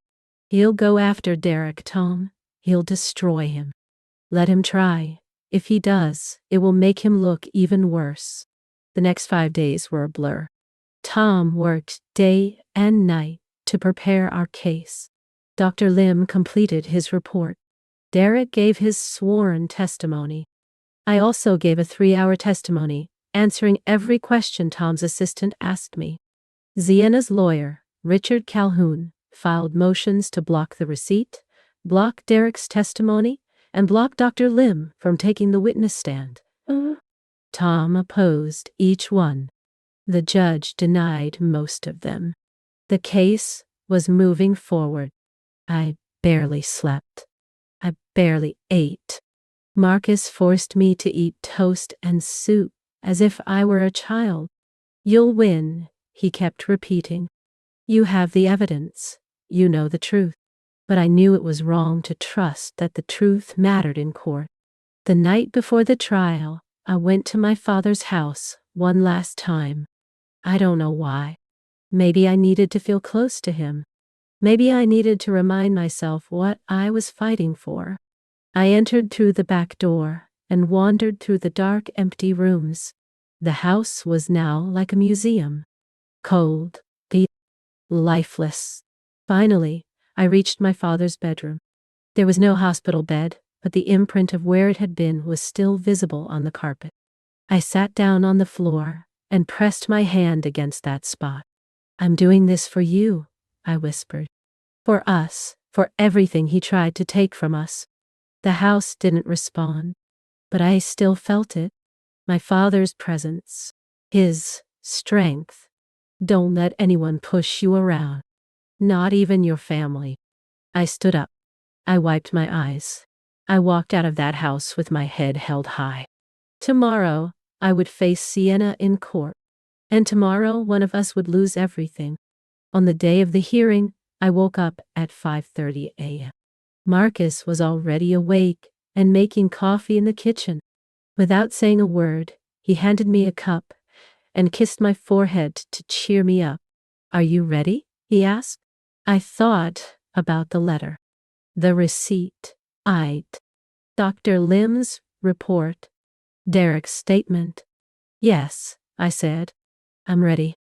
He'll go after Derek, Tom. He'll destroy him. Let him try. If he does, it will make him look even worse. The next 5 days were a blur. Tom worked day and night to prepare our case. Dr. Lim completed his report. Derek gave his sworn testimony. I also gave a 3-hour testimony, answering every question Tom's assistant asked me. Sienna's lawyer, Richard Calhoun, filed motions to block the receipt, block Derek's testimony, and block Dr. Lim from taking the witness stand. Tom opposed each one. The judge denied most of them. The case was moving forward. I barely slept. I barely ate. Marcus forced me to eat toast and soup as if I were a child. You'll win, he kept repeating. You have the evidence. You know the truth. But I knew it was wrong to trust that the truth mattered in court. The night before the trial, I went to my father's house one last time. I don't know why. Maybe I needed to feel close to him. Maybe I needed to remind myself what I was fighting for. I entered through the back door and wandered through the dark, empty rooms. The house was now like a museum. Cold, lifeless. Finally, I reached my father's bedroom. There was no hospital bed, but the imprint of where it had been was still visible on the carpet. I sat down on the floor and pressed my hand against that spot. I'm doing this for you, I whispered. For us, for everything he tried to take from us. The house didn't respond, but I still felt it. My father's presence, his strength. Don't let anyone push you around. Not even your family. I stood up. I wiped my eyes. I walked out of that house with my head held high. Tomorrow, I would face Sienna in court. And tomorrow, one of us would lose everything. On the day of the hearing, I woke up at 5:30 a.m. Marcus was already awake and making coffee in the kitchen. Without saying a word, he handed me a cup and kissed my forehead to cheer me up. Are you ready? He asked. I thought about the letter, the receipt, Dr. Lim's report, Derek's statement. Yes, I said. I'm ready.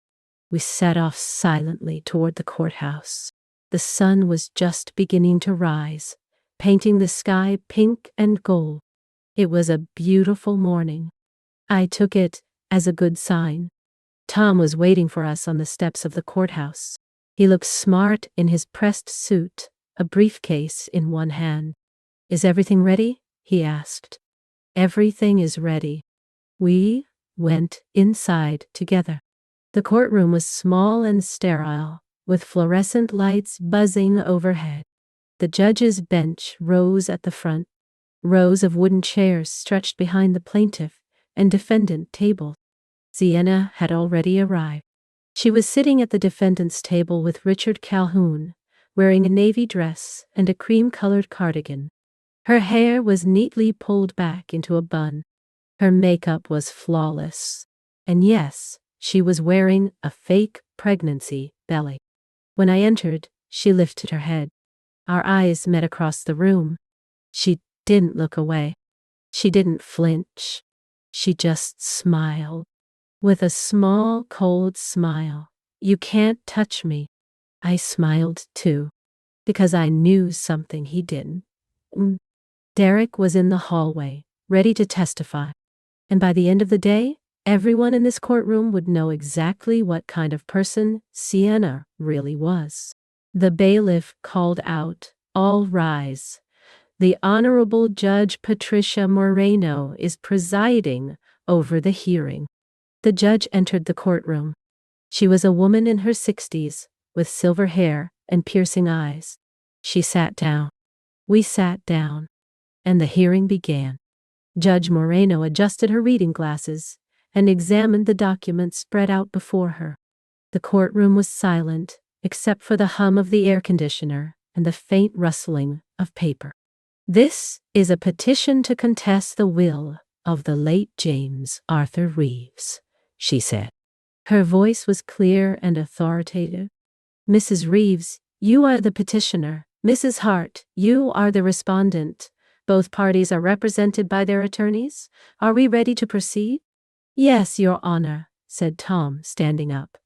We set off silently toward the courthouse. The sun was just beginning to rise, painting the sky pink and gold. It was a beautiful morning. I took it as a good sign. Tom was waiting for us on the steps of the courthouse. He looked smart in his pressed suit, a briefcase in one hand. Is everything ready? He asked. Everything is ready. We went inside together. The courtroom was small and sterile, with fluorescent lights buzzing overhead. The judge's bench rose at the front. Rows of wooden chairs stretched behind the plaintiff and defendant tables. Sienna had already arrived. She was sitting at the defendant's table with Richard Calhoun, wearing a navy dress and a cream-colored cardigan. Her hair was neatly pulled back into a bun. Her makeup was flawless. And yes, she was wearing a fake pregnancy belly. When I entered, she lifted her head. Our eyes met across the room. She didn't look away. She didn't flinch. She just smiled. With a small, cold smile. You can't touch me. I smiled too, because I knew something he didn't. Derek was in the hallway, ready to testify. And by the end of the day, everyone in this courtroom would know exactly what kind of person Sienna really was. The bailiff called out, "All rise. The Honorable Judge Patricia Moreno is presiding over the hearing." The judge entered the courtroom. She was a woman in her 60s, with silver hair and piercing eyes. She sat down. We sat down, and the hearing began. Judge Moreno adjusted her reading glasses and examined the documents spread out before her. The courtroom was silent, except for the hum of the air conditioner and the faint rustling of paper. "This is a petition to contest the will of the late James Arthur Reeves," she said. Her voice was clear and authoritative. "Mrs. Reeves, you are the petitioner. Mrs. Hart, you are the respondent. Both parties are represented by their attorneys. Are we ready to proceed?" "Yes, Your Honor," said Tom, standing up.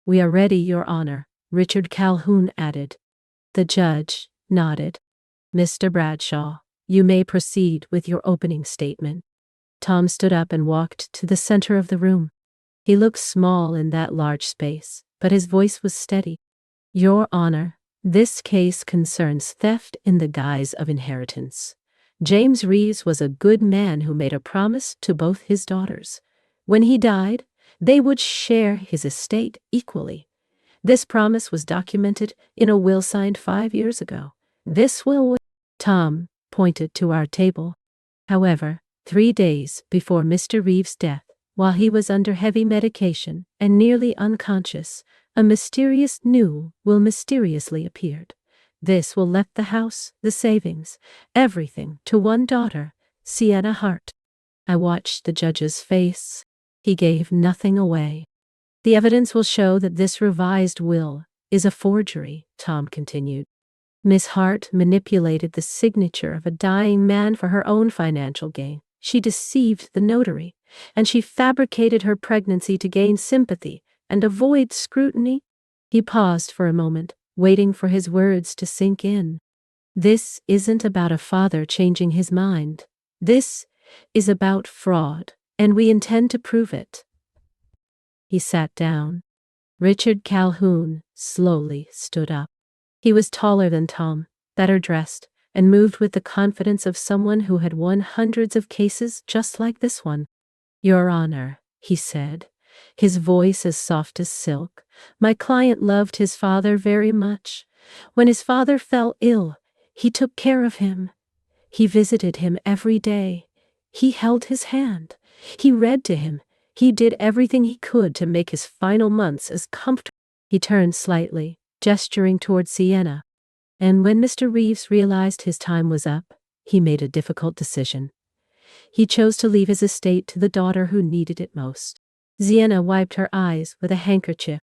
"We are ready, Your Honor," Richard Calhoun added. The judge nodded. "Mr. Bradshaw, you may proceed with your opening statement." Tom stood up and walked to the center of the room. He looked small in that large space, but his voice was steady. "Your Honor, this case concerns theft in the guise of inheritance. James Reeves was a good man who made a promise to both his daughters. When he died, they would share his estate equally. This promise was documented in a will signed 5 years ago. This will..." Tom pointed to our table. "However, 3 days before Mr. Reeves' death, while he was under heavy medication and nearly unconscious, a mysterious new will mysteriously appeared. This will left the house, the savings, everything to one daughter, Sienna Hart." I watched the judge's face. He gave nothing away. "The evidence will show that this revised will is a forgery," Tom continued. "Miss Hart manipulated the signature of a dying man for her own financial gain. She deceived the notary, and she fabricated her pregnancy to gain sympathy and avoid scrutiny." He paused for a moment, waiting for his words to sink in. "This isn't about a father changing his mind. This is about fraud, and we intend to prove it." He sat down. Richard Calhoun slowly stood up. He was taller than Tom, better dressed, and moved with the confidence of someone who had won hundreds of cases just like this one. "Your Honor," he said, his voice as soft as silk, "my client loved his father very much. When his father fell ill, he took care of him. He visited him every day. He held his hand. He read to him. He did everything he could to make his final months as comfortable." He turned slightly, gesturing toward Sienna. "And when Mr. Reeves realized his time was up, he made a difficult decision. He chose to leave his estate to the daughter who needed it most." Sienna wiped her eyes with a handkerchief.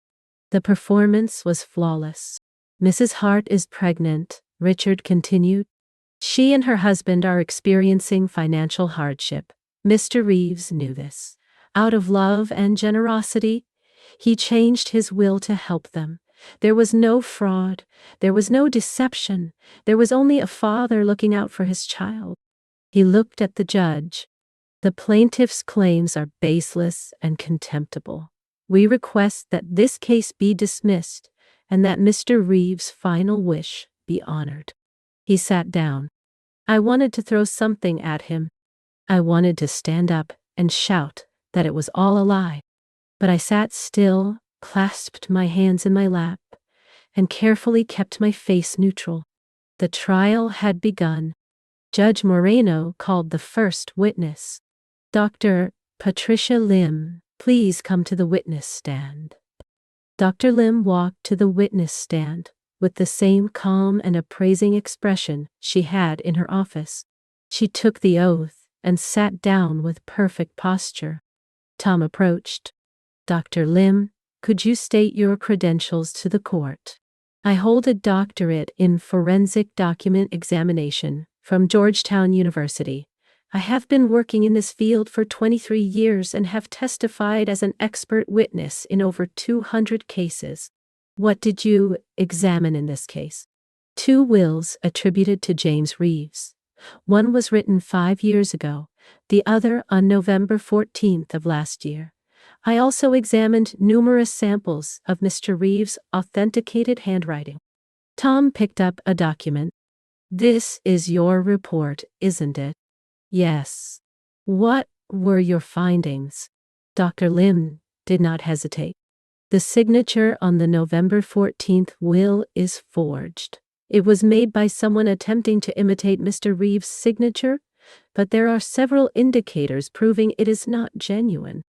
"The performance was flawless. Mrs. Hart is pregnant," Richard continued. "She and her husband are experiencing financial hardship. Mr. Reeves knew this. Out of love and generosity, he changed his will to help them. There was no fraud. There was no deception. There was only a father looking out for his child." He looked at the judge. "The plaintiff's claims are baseless and contemptible. We request that this case be dismissed and that Mr. Reeves' final wish be honored." He sat down. I wanted to throw something at him. I wanted to stand up and shout that it was all a lie. But I sat still, clasped my hands in my lap, and carefully kept my face neutral. The trial had begun. Judge Moreno called the first witness. "Dr. Patricia Lim, please come to the witness stand." Dr. Lim walked to the witness stand with the same calm and appraising expression she had in her office. She took the oath and sat down with perfect posture. Tom approached. "Dr. Lim, could you state your credentials to the court?" "I hold a doctorate in forensic document examination from Georgetown University. I have been working in this field for 23 years and have testified as an expert witness in over 200 cases." "What did you examine in this case?" "2 wills attributed to James Reeves. One was written 5 years ago, the other on November 14th of last year. I also examined numerous samples of Mr. Reeves' authenticated handwriting." Tom picked up a document. "This is your report, isn't it?" "Yes." "What were your findings?" Dr. Lim did not hesitate. "The signature on the November 14th will is forged. It was made by someone attempting to imitate Mr. Reeves' signature, but there are several indicators proving it is not genuine.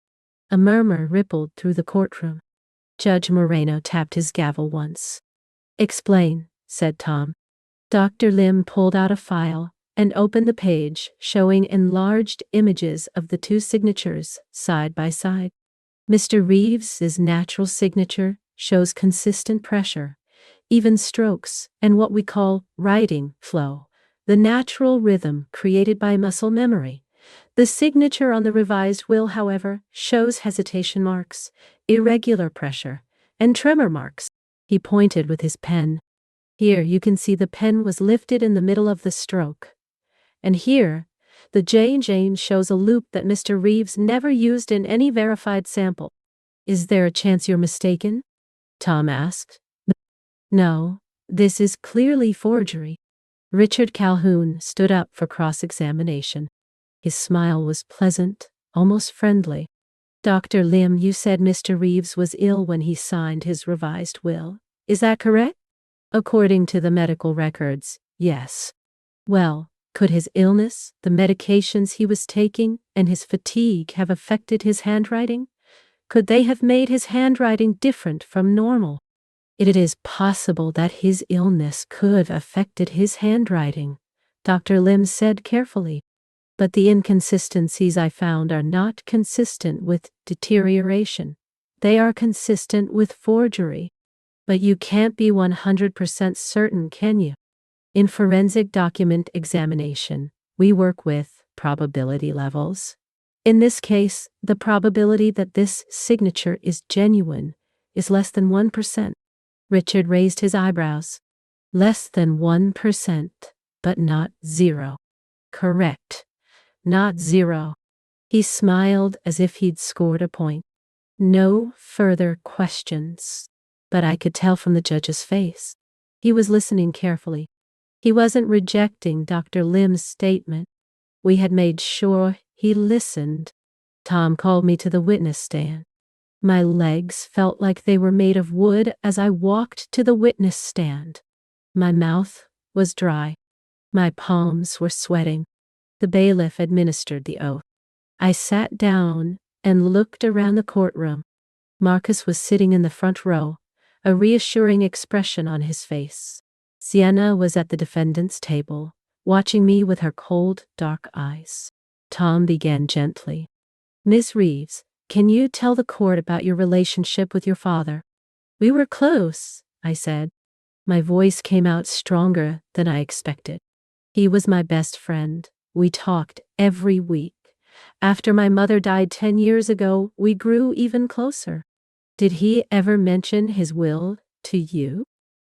A murmur rippled through the courtroom. Judge Moreno tapped his gavel once. "Explain," said Tom. Dr. Lim pulled out a file and opened the page showing enlarged images of the two signatures side by side. Mr. Reeves's natural signature shows consistent pressure, even strokes, and what we call writing flow, the natural rhythm created by muscle memory. The signature on the revised will, however, shows hesitation marks, irregular pressure, and tremor marks. He pointed with his pen. Here you can see the pen was lifted in the middle of the stroke. And here, the J shows a loop that Mr. Reeves never used in any verified sample. "Is there a chance you're mistaken?" Tom asked. "No, this is clearly forgery." Richard Calhoun stood up for cross-examination. His smile was pleasant, almost friendly. "Dr. Lim, you said Mr. Reeves was ill when he signed his revised will. Is that correct?" "According to the medical records, yes." "Well, could his illness, the medications he was taking, and his fatigue have affected his handwriting? Could they have made his handwriting different from normal?" "It is possible that his illness could have affected his handwriting," Dr. Lim said carefully. "But the inconsistencies I found are not consistent with deterioration. They are consistent with forgery. But you can't be 100% certain, can you? In forensic document examination, we work with probability levels. In this case, the probability that this signature is genuine is less than 1%. Richard raised his eyebrows. "Less than 1%, but not 0. "Correct. Not 0. He smiled as if he'd scored a point. "No further questions." But I could tell from the judge's face. He was listening carefully. He wasn't rejecting Dr. Lim's statement. We had made sure he listened. Tom called me to the witness stand. My legs felt like they were made of wood as I walked to the witness stand. My mouth was dry. My palms were sweating. The bailiff administered the oath. I sat down and looked around the courtroom. Marcus was sitting in the front row, a reassuring expression on his face. Sienna was at the defendant's table, watching me with her cold, dark eyes. Tom began gently. "Miss Reeves, can you tell the court about your relationship with your father?" "We were close," I said. My voice came out stronger than I expected. "He was my best friend. We talked every week. After my mother died 10 years ago, we grew even closer." "Did he ever mention his will to you?"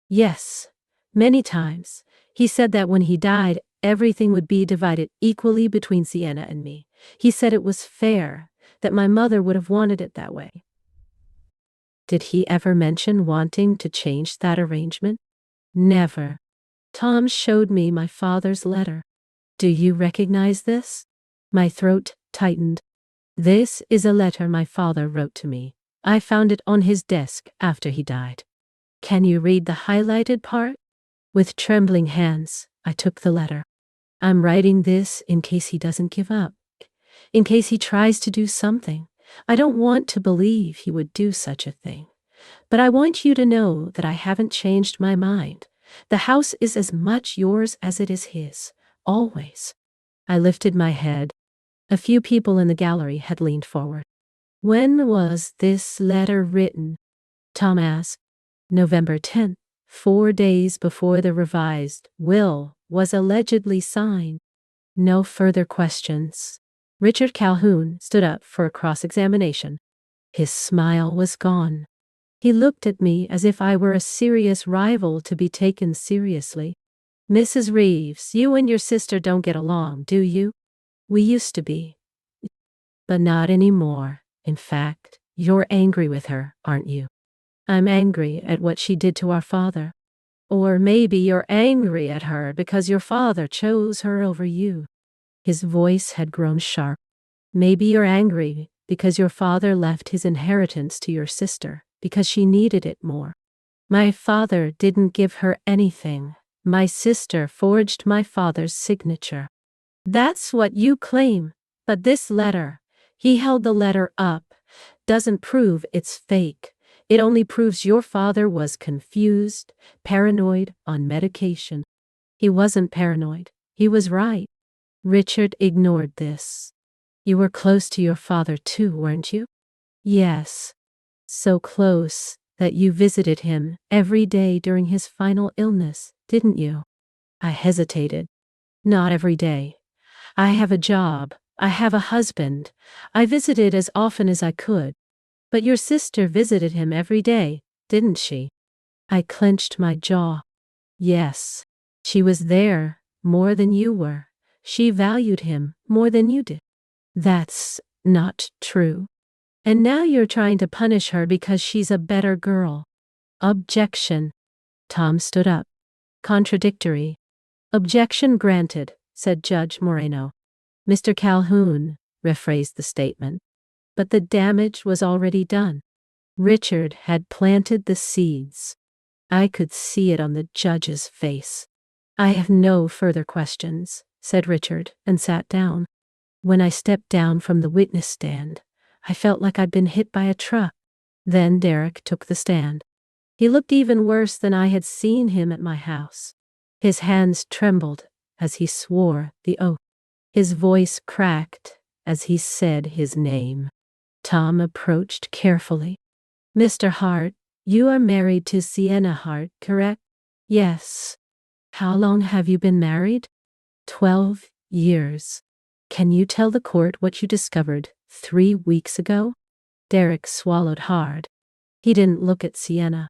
"Yes, many times. He said that when he died, everything would be divided equally between Sienna and me. He said it was fair, that my mother would have wanted it that way." "Did he ever mention wanting to change that arrangement?" "Never." Tom showed me my father's letter. "Do you recognize this?" My throat tightened. "This is a letter my father wrote to me. I found it on his desk after he died." "Can you read the highlighted part?" With trembling hands, I took the letter. "I'm writing this in case he doesn't give up. In case he tries to do something. I don't want to believe he would do such a thing. But I want you to know that I haven't changed my mind. The house is as much yours as it is his. Always." I lifted my head. A few people in the gallery had leaned forward. "When was this letter written?" Tom asked. "November 10th, 4 days before the revised will was allegedly signed." No further questions. Richard Calhoun stood up for a cross-examination. His smile was gone. He looked at me as if I were a serious rival to be taken seriously. "Mrs. Reeves, you and your sister don't get along, do you?" "We used to be. But not anymore. In fact, you're angry with her, aren't you?" "I'm angry at what she did to our father." "Or maybe you're angry at her because your father chose her over you." His voice had grown sharp. "Maybe you're angry because your father left his inheritance to your sister because she needed it more." "My father didn't give her anything. My sister forged my father's signature. That's what you claim, but this letter, he held the letter up, doesn't prove it's fake. It only proves your father was confused, paranoid, on medication. He wasn't paranoid. He was right. Richard ignored this. You were close to your father too, weren't you? Yes. So close that you visited him every day during his final illness, didn't you? I hesitated. Not every day. I have a job. I have a husband. I visited as often as I could. But your sister visited him every day, didn't she? I clenched my jaw. Yes. She was there more than you were. She valued him more than you did. That's not true. And now you're trying to punish her because she's a better girl. Objection. Tom stood up. Contradictory. Objection granted, said Judge Moreno. Mr. Calhoun rephrased the statement. But the damage was already done. Richard had planted the seeds. I could see it on the judge's face. I have no further questions, said Richard, and sat down. When I stepped down from the witness stand, I felt like I'd been hit by a truck. Then Derek took the stand. He looked even worse than I had seen him at my house. His hands trembled as he swore the oath. His voice cracked as he said his name. Tom approached carefully. Mr. Hart, you are married to Sienna Hart, correct? Yes. How long have you been married? 12 years. Can you tell the court what you discovered 3 weeks ago? Derek swallowed hard. He didn't look at Sienna.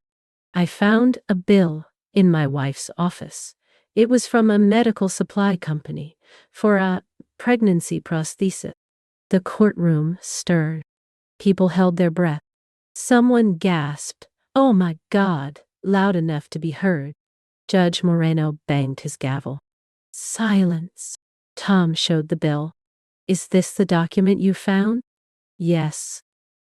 I found a bill in my wife's office. It was from a medical supply company for a pregnancy prosthesis. The courtroom stirred. People held their breath. Someone gasped, "Oh my God," loud enough to be heard. Judge Moreno banged his gavel. Silence. Tom showed the bill. Is this the document you found? Yes.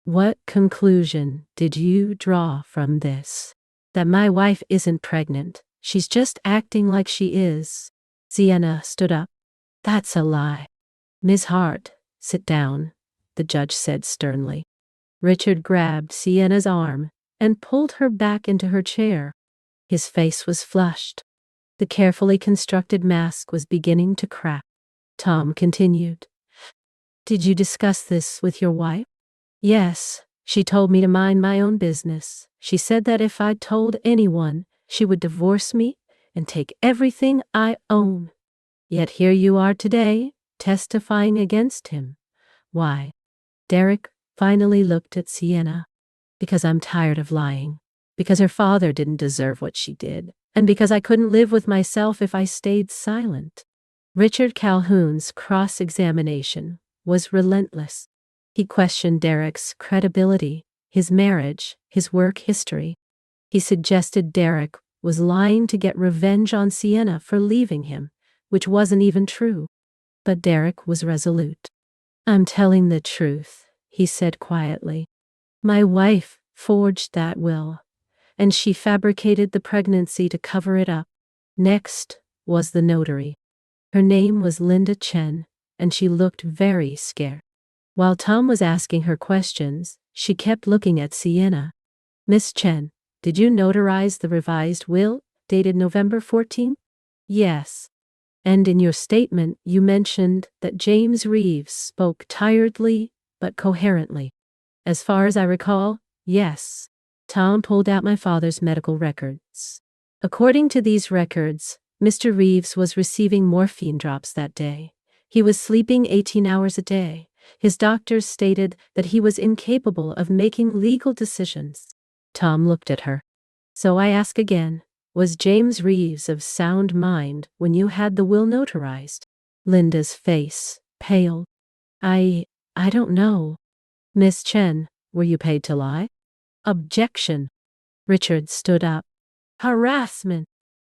What conclusion did you draw from this? That my wife isn't pregnant. She's just acting like she is. Sienna stood up. That's a lie. Ms. Hart, sit down, the judge said sternly. Richard grabbed Sienna's arm and pulled her back into her chair. His face was flushed. The carefully constructed mask was beginning to crack. Tom continued. Did you discuss this with your wife? Yes. She told me to mind my own business. She said that if I told anyone, she would divorce me and take everything I own. Yet here you are today, testifying against him. Why? Derek finally looked at Sienna. Because I'm tired of lying. Because her father didn't deserve what she did. And because I couldn't live with myself if I stayed silent. Richard Calhoun's cross-examination was relentless. He questioned Derek's credibility, his marriage, his work history. He suggested Derek was lying to get revenge on Sienna for leaving him, which wasn't even true. But Derek was resolute. I'm telling the truth, he said quietly. My wife forged that will, and she fabricated the pregnancy to cover it up. Next was the notary. Her name was Linda Chen, and she looked very scared. While Tom was asking her questions, she kept looking at Sienna. Miss Chen, did you notarize the revised will, dated November 14th? Yes. And in your statement, you mentioned that James Reeves spoke tiredly but coherently. As far as I recall, yes. Tom pulled out my father's medical records. According to these records, Mr. Reeves was receiving morphine drops that day. He was sleeping 18 hours a day. His doctors stated that he was incapable of making legal decisions. Tom looked at her. So I ask again, was James Reeves of sound mind when you had the will notarized? Linda's face paled. I don't know. Miss Chen, were you paid to lie? Objection. Richard stood up. Harassment.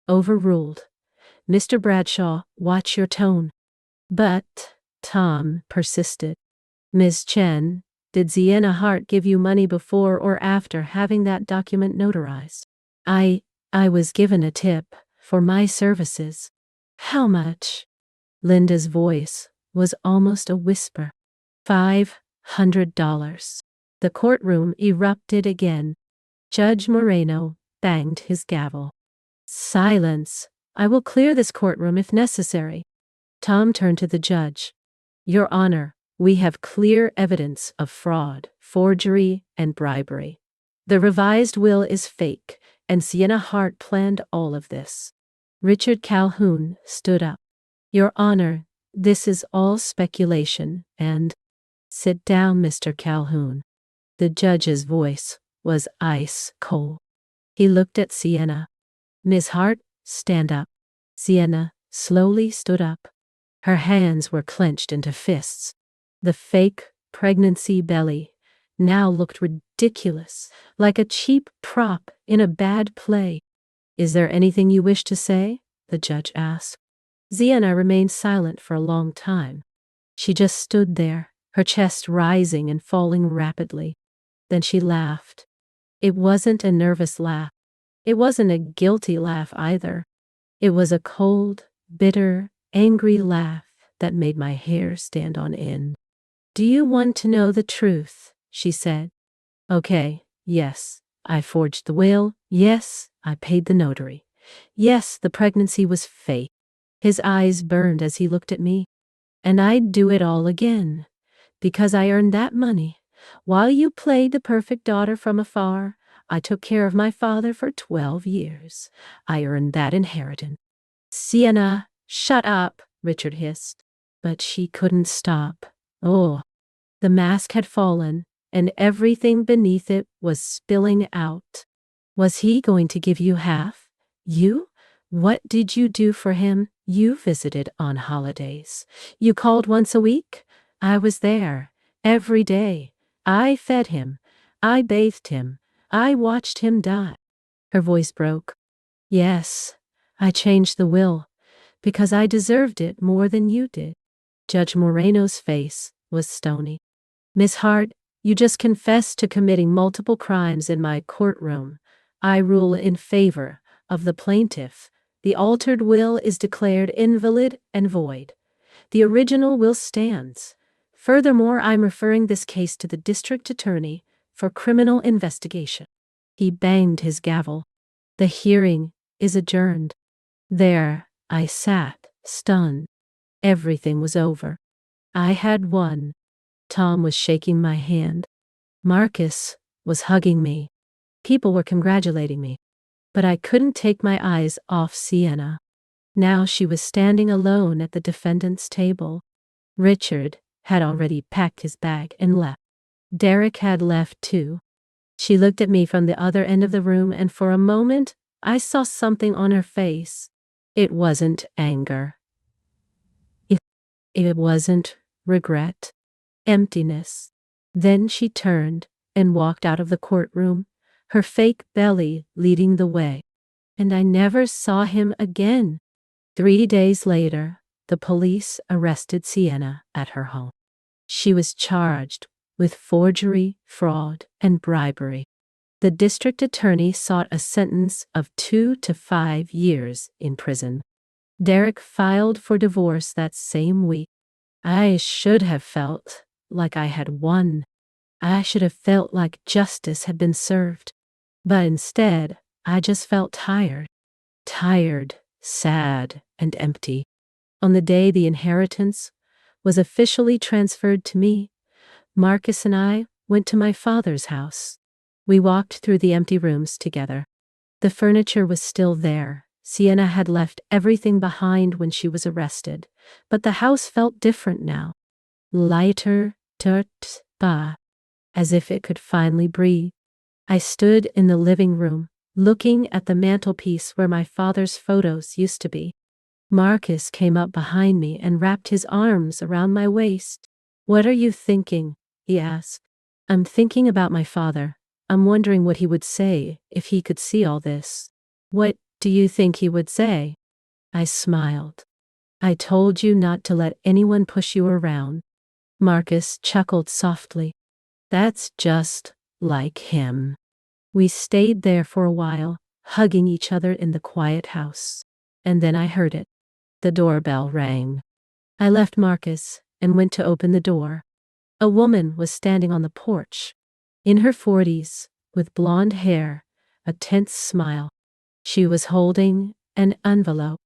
Overruled. Mr. Bradshaw, watch your tone. But, Tom persisted. Miss Chen, did Sienna Hart give you money before or after having that document notarized? I was given a tip for my services. How much? Linda's voice was almost a whisper. $500. The courtroom erupted again. Judge Moreno banged his gavel. Silence. I will clear this courtroom if necessary. Tom turned to the judge. Your Honor, we have clear evidence of fraud, forgery, and bribery. The revised will is fake, and Sienna Hart planned all of this. Richard Calhoun stood up. Your Honor, this is all speculation, and— Sit down, Mr. Calhoun. The judge's voice was ice cold. He looked at Sienna. Miss Hart, stand up. Sienna slowly stood up. Her hands were clenched into fists. The fake pregnancy belly now looked ridiculous, like a cheap prop in a bad play. Is there anything you wish to say? The judge asked. Sienna remained silent for a long time. She just stood there, her chest rising and falling rapidly. Then she laughed. It wasn't a nervous laugh. It wasn't a guilty laugh either. It was a cold, bitter, angry laugh that made my hair stand on end. Do you want to know the truth? She said. Okay, yes, I forged the will. Yes, I paid the notary. Yes, the pregnancy was fake. His eyes burned as he looked at me. And I'd do it all again, because I earned that money. While you played the perfect daughter from afar, I took care of my father for 12 years. I earned that inheritance. Sienna, shut up, Richard hissed. But she couldn't stop. Oh, the mask had fallen, and everything beneath it was spilling out. Was he going to give you half? You? What did you do for him? You visited on holidays. You called once a week? I was there, every day. I fed him. I bathed him. I watched him die. Her voice broke. Yes, I changed the will, because I deserved it more than you did. Judge Moreno's face was stony. Miss Hart, you just confessed to committing multiple crimes in my courtroom. I rule in favor of the plaintiff. The altered will is declared invalid and void. The original will stands. Furthermore, I'm referring this case to the district attorney for criminal investigation. He banged his gavel. The hearing is adjourned. There I sat, stunned. Everything was over. I had won. Tom was shaking my hand. Marcus was hugging me. People were congratulating me. But I couldn't take my eyes off Sienna. Now she was standing alone at the defendant's table. Richard had already packed his bag and left. Derek had left too. She looked at me from the other end of the room, and for a moment I saw something on her face. It wasn't anger. It wasn't regret. Emptiness. Then she turned and walked out of the courtroom, her fake belly leading the way. And I never saw him again. 3 days later, the police arrested Sienna at her home. She was charged with forgery, fraud, and bribery. The district attorney sought a sentence of 2 to 5 years in prison. Derek filed for divorce that same week. I should have felt like I had won. I should have felt like justice had been served. But instead, I just felt tired. Tired, sad, and empty. On the day the inheritance was officially transferred to me, Marcus and I went to my father's house. We walked through the empty rooms together. The furniture was still there. Sienna had left everything behind when she was arrested, but the house felt different now. Lighter, as if it could finally breathe. I stood in the living room, looking at the mantelpiece where my father's photos used to be. Marcus came up behind me and wrapped his arms around my waist. What are you thinking? He asked. I'm thinking about my father. I'm wondering what he would say if he could see all this. What do you think he would say? I smiled. I told you not to let anyone push you around. Marcus chuckled softly. That's just like him. We stayed there for a while, hugging each other in the quiet house. and then I heard it. The doorbell rang. I left Marcus and went to open the door. A woman was standing on the porch, in her 40s, with blonde hair, a tense smile. She was holding an envelope.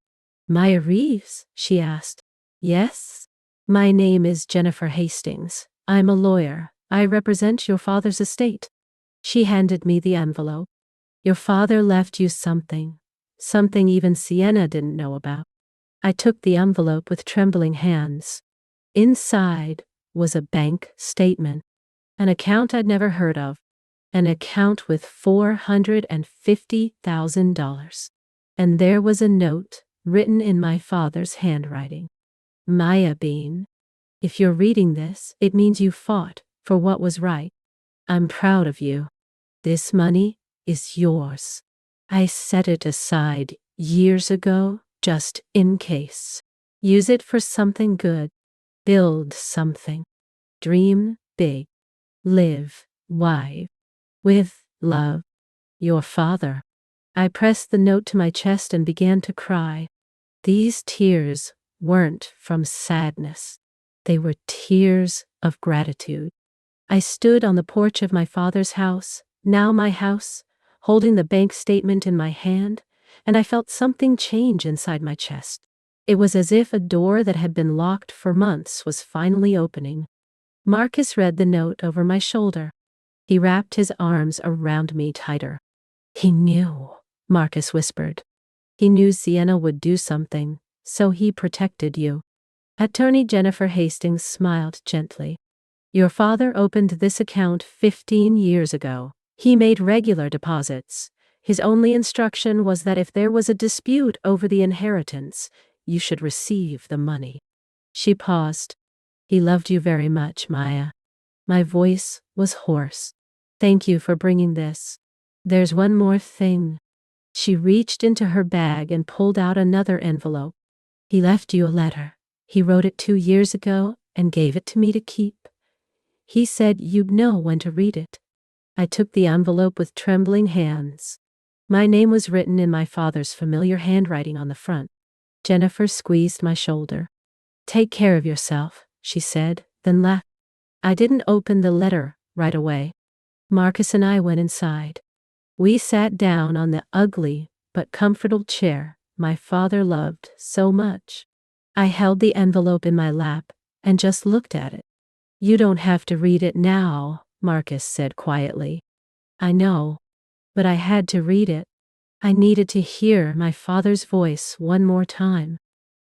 "Maya Reeves?" she asked. "Yes. My name is Jennifer Hastings. I'm a lawyer. I represent your father's estate." She handed me the envelope. "Your father left you something even Sienna didn't know about." I took the envelope with trembling hands. Inside was a bank statement, an account I'd never heard of, an account with $450,000. And there was a note written in my father's handwriting. "Maya Bean, if you're reading this, it means you fought for what was right. I'm proud of you. This money is yours. I set it aside years ago just in case. Use it for something good. Build something. Dream big. Live wide. With love, your father." I pressed the note to my chest and began to cry. These tears weren't from sadness. They were tears of gratitude. I stood on the porch of my father's house, now my house, holding the bank statement in my hand, and I felt something change inside my chest. It was as if a door that had been locked for months was finally opening. Marcus read the note over my shoulder. He wrapped his arms around me tighter. "He knew," Marcus whispered. "He knew Sienna would do something, so he protected you." Attorney Jennifer Hastings smiled gently. "Your father opened this account 15 years ago. He made regular deposits. His only instruction was that if there was a dispute over the inheritance, you should receive the money." She paused. "He loved you very much, Maya." My voice was hoarse. "Thank you for bringing this. There's one more thing." She reached into her bag and pulled out another envelope. "He left you a letter. He wrote it 2 years ago and gave it to me to keep. He said you'd know when to read it." I took the envelope with trembling hands. My name was written in my father's familiar handwriting on the front. Jennifer squeezed my shoulder. "Take care of yourself," she said, then left. I didn't open the letter right away. Marcus and I went inside. We sat down on the ugly but comfortable chair my father loved so much. I held the envelope in my lap and just looked at it. "You don't have to read it now," Marcus said quietly. "I know, but I had to read it. I needed to hear my father's voice one more time."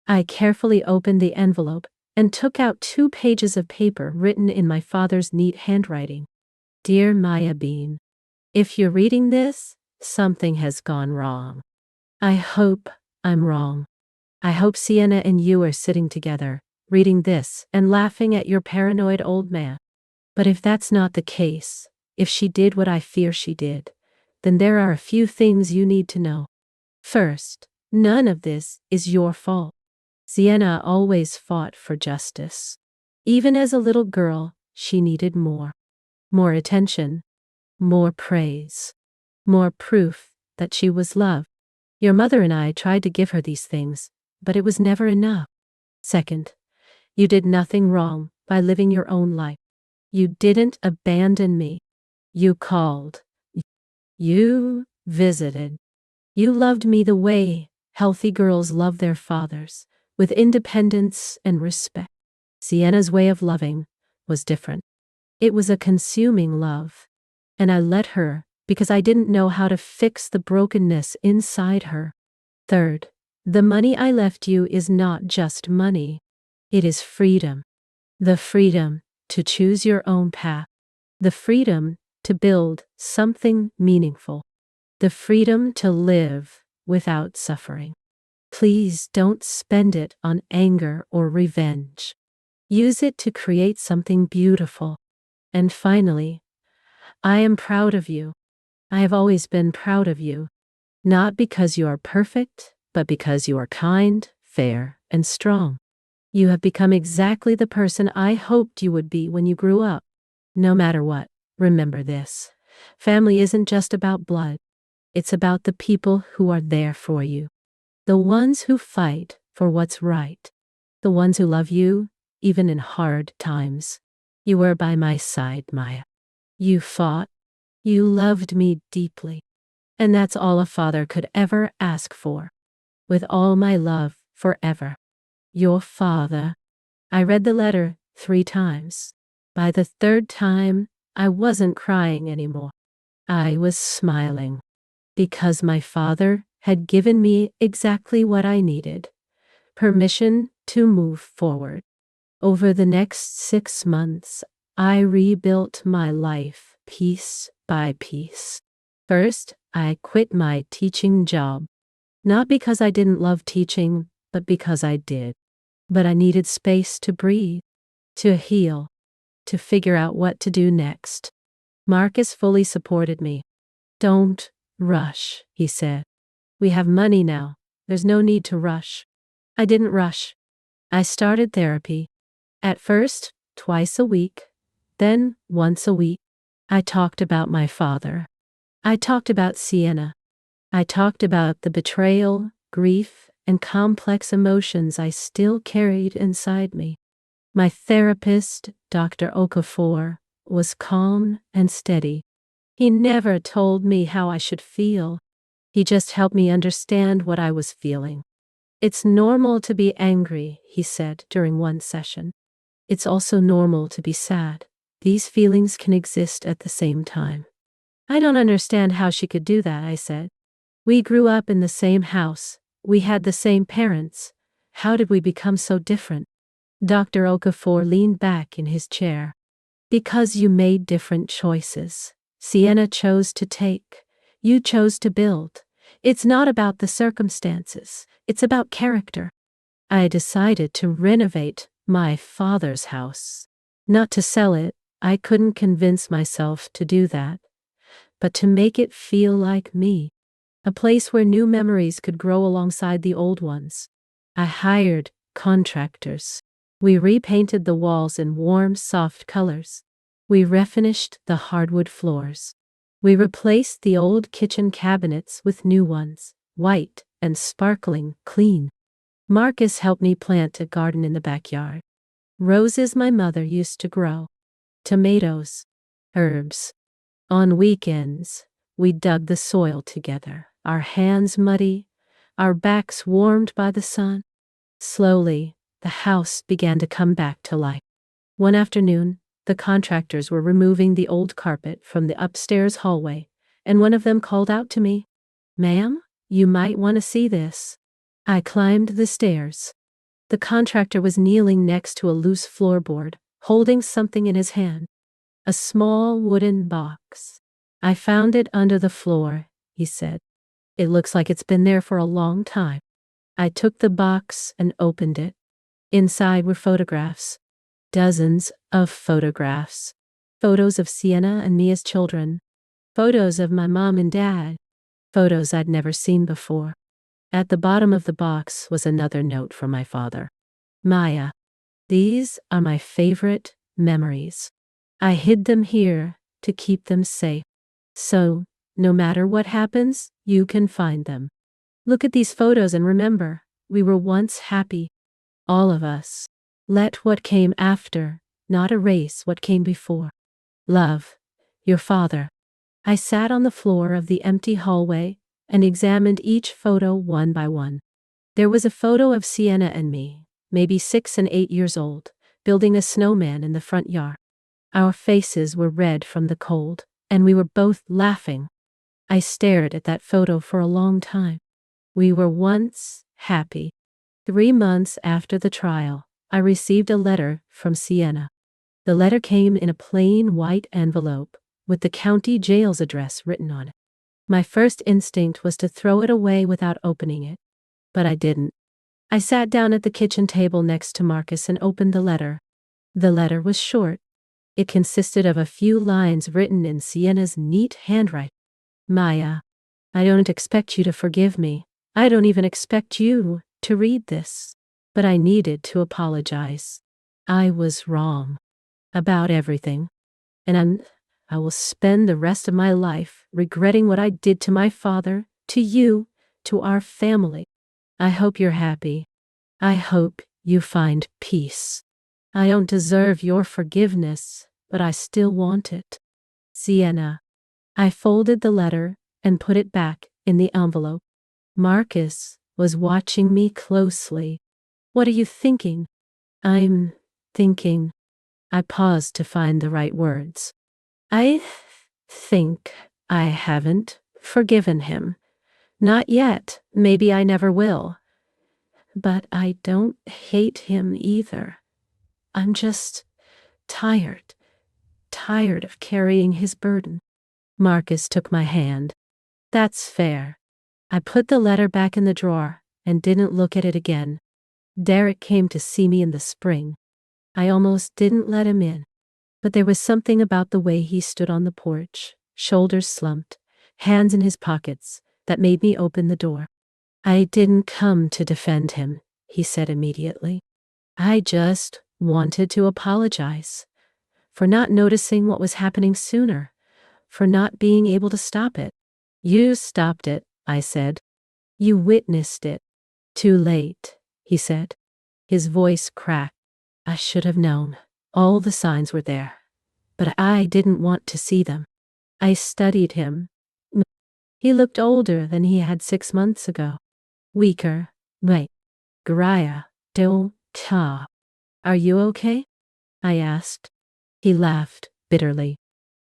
I carefully opened the envelope and took out 2 pages of paper written in my father's neat handwriting. "Dear Maya Bean, if you're reading this, something has gone wrong. I hope I'm wrong. I hope Sienna and you are sitting together, reading this and laughing at your paranoid old man. But if that's not the case, if she did what I fear she did, then there are a few things you need to know. First, none of this is your fault. Sienna always fought for justice. Even as a little girl, she needed more. More attention, more praise, more proof that she was loved. Your mother and I tried to give her these things, but it was never enough. Second, you did nothing wrong by living your own life. You didn't abandon me. You called. You visited. You loved me the way healthy girls love their fathers, with independence and respect. Sienna's way of loving was different. It was a consuming love, and I let her because I didn't know how to fix the brokenness inside her. Third, the money I left you is not just money. It is freedom. The freedom to choose your own path. The freedom to build something meaningful. The freedom to live without suffering. Please don't spend it on anger or revenge. Use it to create something beautiful. And finally, I am proud of you. I have always been proud of you. Not because you are perfect, but because you are kind, fair, and strong. You have become exactly the person I hoped you would be when you grew up. No matter what, remember this. Family isn't just about blood. It's about the people who are there for you. The ones who fight for what's right. The ones who love you, even in hard times. You were by my side, Maya. You fought. You loved me deeply. And that's all a father could ever ask for. With all my love, forever. Your father. I read the letter 3 times. By the 3rd time, I wasn't crying anymore. I was smiling. Because my father had given me exactly what I needed. Permission to move forward. Over the next 6 months, I rebuilt my life piece by piece. First, I quit my teaching job. Not because I didn't love teaching, but because I did. But I needed space to breathe, to heal, to figure out what to do next. Marcus fully supported me. Don't rush, he said. We have money now. There's no need to rush. I didn't rush. I started therapy. At first, twice a week, then once a week. I talked about my father. I talked about Sienna. I talked about the betrayal, grief, and complex emotions I still carried inside me. My therapist, Dr. Okafor, was calm and steady. He never told me how I should feel. He just helped me understand what I was feeling. It's normal to be angry, he said during one session. It's also normal to be sad. These feelings can exist at the same time. I don't understand how she could do that, I said. We grew up in the same house. We had the same parents. How did we become so different? Dr. Okafor leaned back in his chair. Because you made different choices. Sienna chose to take. You chose to build. It's not about the circumstances. It's about character. I decided to renovate my father's house. Not to sell it. I couldn't convince myself to do that. But to make it feel like me. A place where new memories could grow alongside the old ones. I hired contractors. We repainted the walls in warm, soft colors. We refinished the hardwood floors. We replaced the old kitchen cabinets with new ones, white and sparkling clean. Marcus helped me plant a garden in the backyard. Roses my mother used to grow. Tomatoes. Herbs. On weekends, we dug the soil together, our hands muddy, our backs warmed by the sun. Slowly, the house began to come back to life. One afternoon, the contractors were removing the old carpet from the upstairs hallway, and one of them called out to me, "Ma'am, you might want to see this." I climbed the stairs. The contractor was kneeling next to a loose floorboard, holding something in his hand. A small wooden box. "I found it under the floor," he said. "It looks like it's been there for a long time." I took the box and opened it. Inside were photographs. Dozens of photographs. Photos of Sienna and me as children. Photos of my mom and dad. Photos I'd never seen before. At the bottom of the box was another note from my father. "Maya, these are my favorite memories. I hid them here to keep them safe. So, no matter what happens, you can find them. Look at these photos and remember, we were once happy. All of us. Let what came after not erase what came before. Love, your father." I sat on the floor of the empty hallway and examined each photo one by one. There was a photo of Sienna and me, maybe 6 and 8 years old, building a snowman in the front yard. Our faces were red from the cold, and we were both laughing. I stared at that photo for a long time. We were once happy. 3 months after the trial, I received a letter from Sienna. The letter came in a plain white envelope with the county jail's address written on it. My first instinct was to throw it away without opening it, but I didn't. I sat down at the kitchen table next to Marcus and opened the letter. The letter was short. It consisted of a few lines written in Sienna's neat handwriting. "Maya, I don't expect you to forgive me. I don't even expect you to read this. But I needed to apologize. I was wrong. About everything. And I will spend the rest of my life regretting what I did to my father, to you, to our family. I hope you're happy. I hope you find peace. I don't deserve your forgiveness, but I still want it. Sienna. I folded the letter and put it back in the envelope. Marcus was watching me closely. What are you thinking? I'm thinking. I paused to find the right words. I think I haven't forgiven him. Not yet. Maybe I never will. But I don't hate him either. I'm just tired of carrying his burden. Marcus took my hand. That's fair. I put the letter back in the drawer and didn't look at it again. Derek came to see me in the spring. I almost didn't let him in, but there was something about the way he stood on the porch, shoulders slumped, hands in his pockets, that made me open the door. I didn't come to defend him, he said immediately. I just wanted to apologize for not noticing what was happening sooner, for not being able to stop it. You stopped it, I said. You witnessed it. Too late, he said. His voice cracked. I should have known. All the signs were there, but I didn't want to see them. I studied him. He looked older than he had 6 months ago. Weaker. Wait. Graya, don't ta. Are you okay? I asked. He laughed bitterly.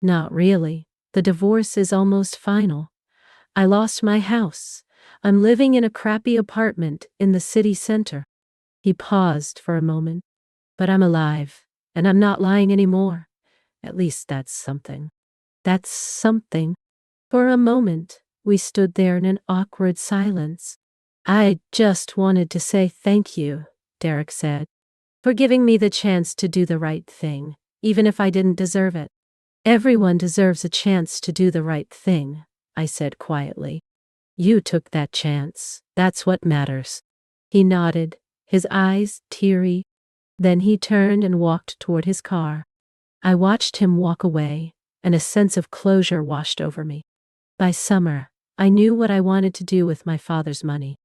Not really. The divorce is almost final. I lost my house. I'm living in a crappy apartment in the city center. He paused for a moment. But I'm alive, and I'm not lying anymore. At least that's something. That's something. For a moment, we stood there in an awkward silence. I just wanted to say thank you, Derek said, for giving me the chance to do the right thing, even if I didn't deserve it. Everyone deserves a chance to do the right thing, I said quietly. You took that chance. That's what matters. He nodded, his eyes teary. Then he turned and walked toward his car. I watched him walk away, and a sense of closure washed over me. By summer, I knew what I wanted to do with my father's money.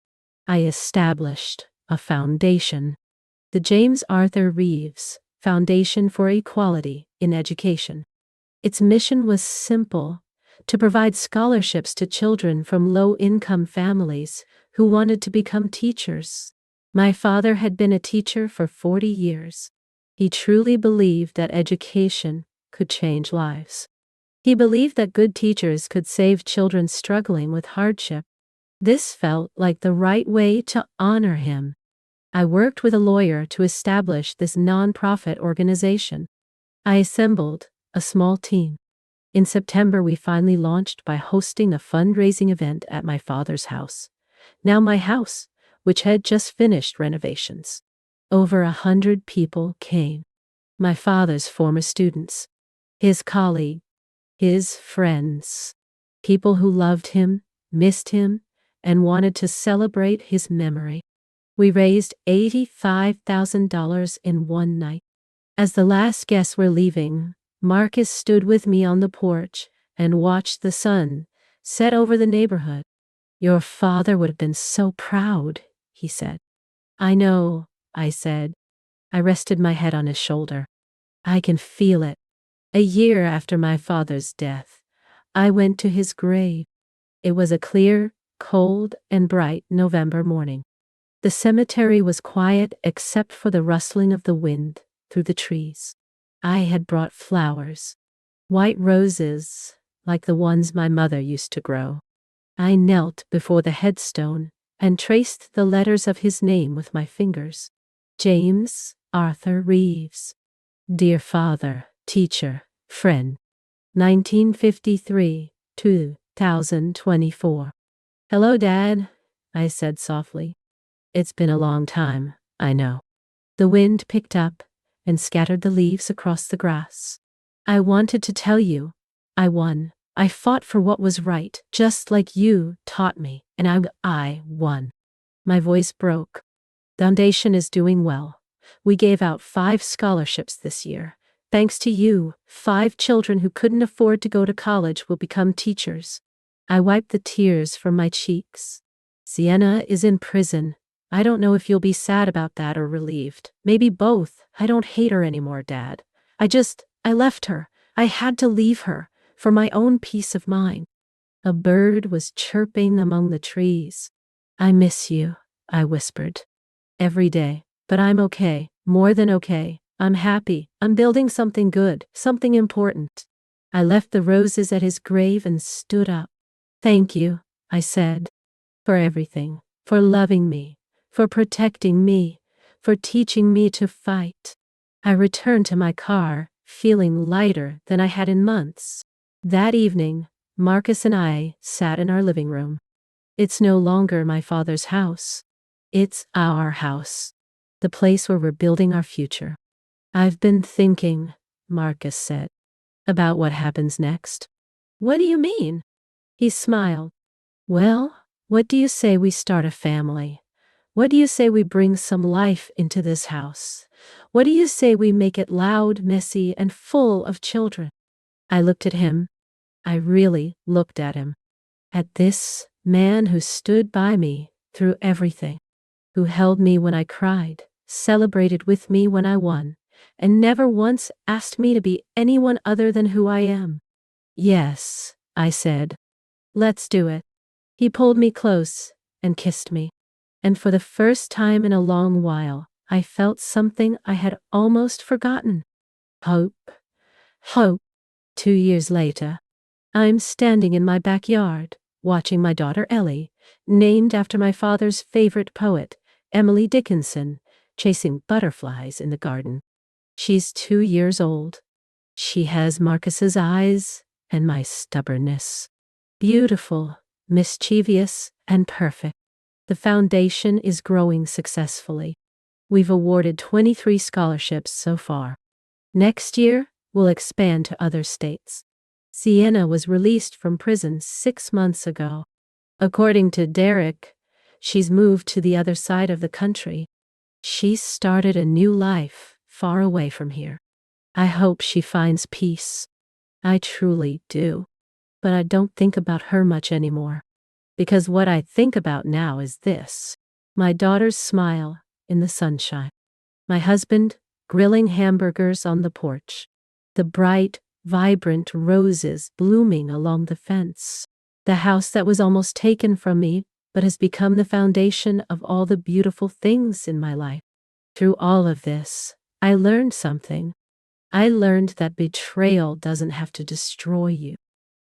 I established a foundation, the James Arthur Reeves Foundation for Equality in Education. Its mission was simple: to provide scholarships to children from low-income families who wanted to become teachers. My father had been a teacher for 40 years. He truly believed that education could change lives. He believed that good teachers could save children struggling with hardship. This felt like the right way to honor him. I worked with a lawyer to establish this nonprofit organization. I assembled a small team. In September, we finally launched by hosting a fundraising event at my father's house. Now my house, which had just finished renovations. Over 100 people came. My father's former students, his colleagues, his friends, people who loved him, missed him, and wanted to celebrate his memory. We raised $85,000 in one night. As the last guests were leaving, Marcus stood with me on the porch and watched the sun set over the neighborhood. Your father would have been so proud, he said. I know, I said. I rested my head on his shoulder. I can feel it. A year after my father's death, I went to his grave. It was a clear, cold, and bright November morning. The cemetery was quiet except for the rustling of the wind through the trees. I had brought flowers, white roses like the ones my mother used to grow. I knelt before the headstone and traced the letters of his name with my fingers. James Arthur Reeves. Dear father, teacher, friend. 1953-2024. Hello, Dad, I said softly. It's been a long time, I know. The wind picked up and scattered the leaves across the grass. I wanted to tell you, I won. I fought for what was right, just like you taught me, and I won. My voice broke. The foundation is doing well. We gave out 5 scholarships this year. Thanks to you, 5 children who couldn't afford to go to college will become teachers. I wiped the tears from my cheeks. Sienna is in prison. I don't know if you'll be sad about that or relieved. Maybe both. I don't hate her anymore, Dad. I left her. I had to leave her for my own peace of mind. A bird was chirping among the trees. I miss you, I whispered. Every day. But I'm okay. More than okay. I'm happy. I'm building something good, something important. I left the roses at his grave and stood up. Thank you, I said, for everything, for loving me, for protecting me, for teaching me to fight. I returned to my car, feeling lighter than I had in months. That evening, Marcus and I sat in our living room. It's no longer my father's house. It's our house. The place where we're building our future. I've been thinking, Marcus said, about what happens next. What do you mean? He smiled. Well, what do you say we start a family? What do you say we bring some life into this house? What do you say we make it loud, messy, and full of children? I looked at him. I really looked at him. At this man who stood by me through everything, who held me when I cried, celebrated with me when I won, and never once asked me to be anyone other than who I am. Yes, I said. Let's do it. He pulled me close and kissed me. And for the first time in a long while, I felt something I had almost forgotten. Hope. Hope. 2 years later, I'm standing in my backyard, watching my daughter Ellie, named after my father's favorite poet, Emily Dickinson, chasing butterflies in the garden. She's 2 years old. She has Marcus's eyes and my stubbornness. Beautiful, mischievous, and perfect. The foundation is growing successfully. We've awarded 23 scholarships so far. Next year, we'll expand to other states. Sienna was released from prison 6 months ago. According to Derek, she's moved to the other side of the country. She's started a new life far away from here. I hope she finds peace. I truly do. But I don't think about her much anymore. Because what I think about now is this: my daughter's smile in the sunshine, my husband grilling hamburgers on the porch, the bright, vibrant roses blooming along the fence, the house that was almost taken from me but has become the foundation of all the beautiful things in my life. Through all of this, I learned something. I learned that betrayal doesn't have to destroy you.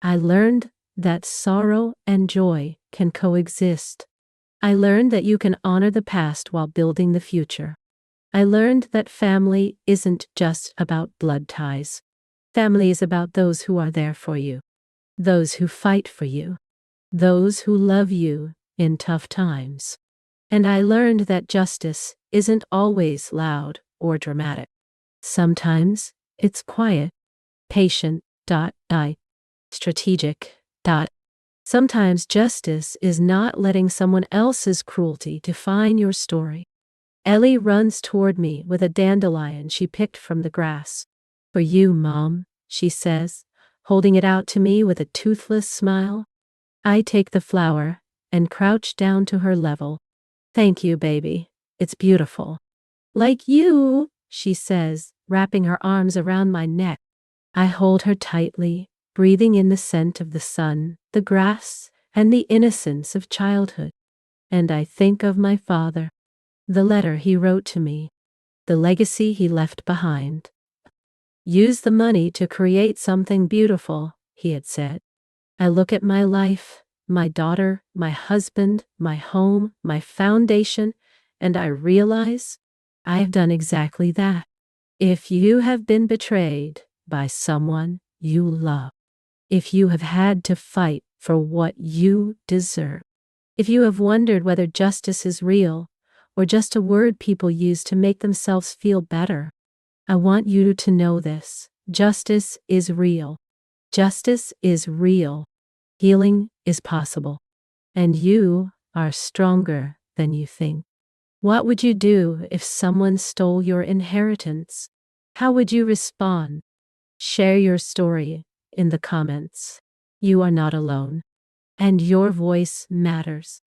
I learned that sorrow and joy can coexist. I learned that you can honor the past while building the future. I learned that family isn't just about blood ties. Family is about those who are there for you, those who fight for you, those who love you in tough times. And I learned that justice isn't always loud or dramatic. Sometimes it's quiet, patient, strategic. Sometimes justice is not letting someone else's cruelty define your story. Ellie runs toward me with a dandelion she picked from the grass. For you, Mom, she says, holding it out to me with a toothless smile. I take the flower and crouch down to her level. Thank you, baby. It's beautiful. Like you, she says, wrapping her arms around my neck. I hold her tightly, breathing in the scent of the sun, the grass, and the innocence of childhood. And I think of my father, the letter he wrote to me, the legacy he left behind. Use the money to create something beautiful, he had said. I look at my life, my daughter, my husband, my home, my foundation, and I realize I've done exactly that. If you have been betrayed by someone you love, if you have had to fight for what you deserve, if you have wondered whether justice is real or just a word people use to make themselves feel better, I want you to know this. Justice is real. Justice is real. Healing is possible. And you are stronger than you think. What would you do if someone stole your inheritance? How would you respond? Share your story in the comments. You are not alone, and your voice matters.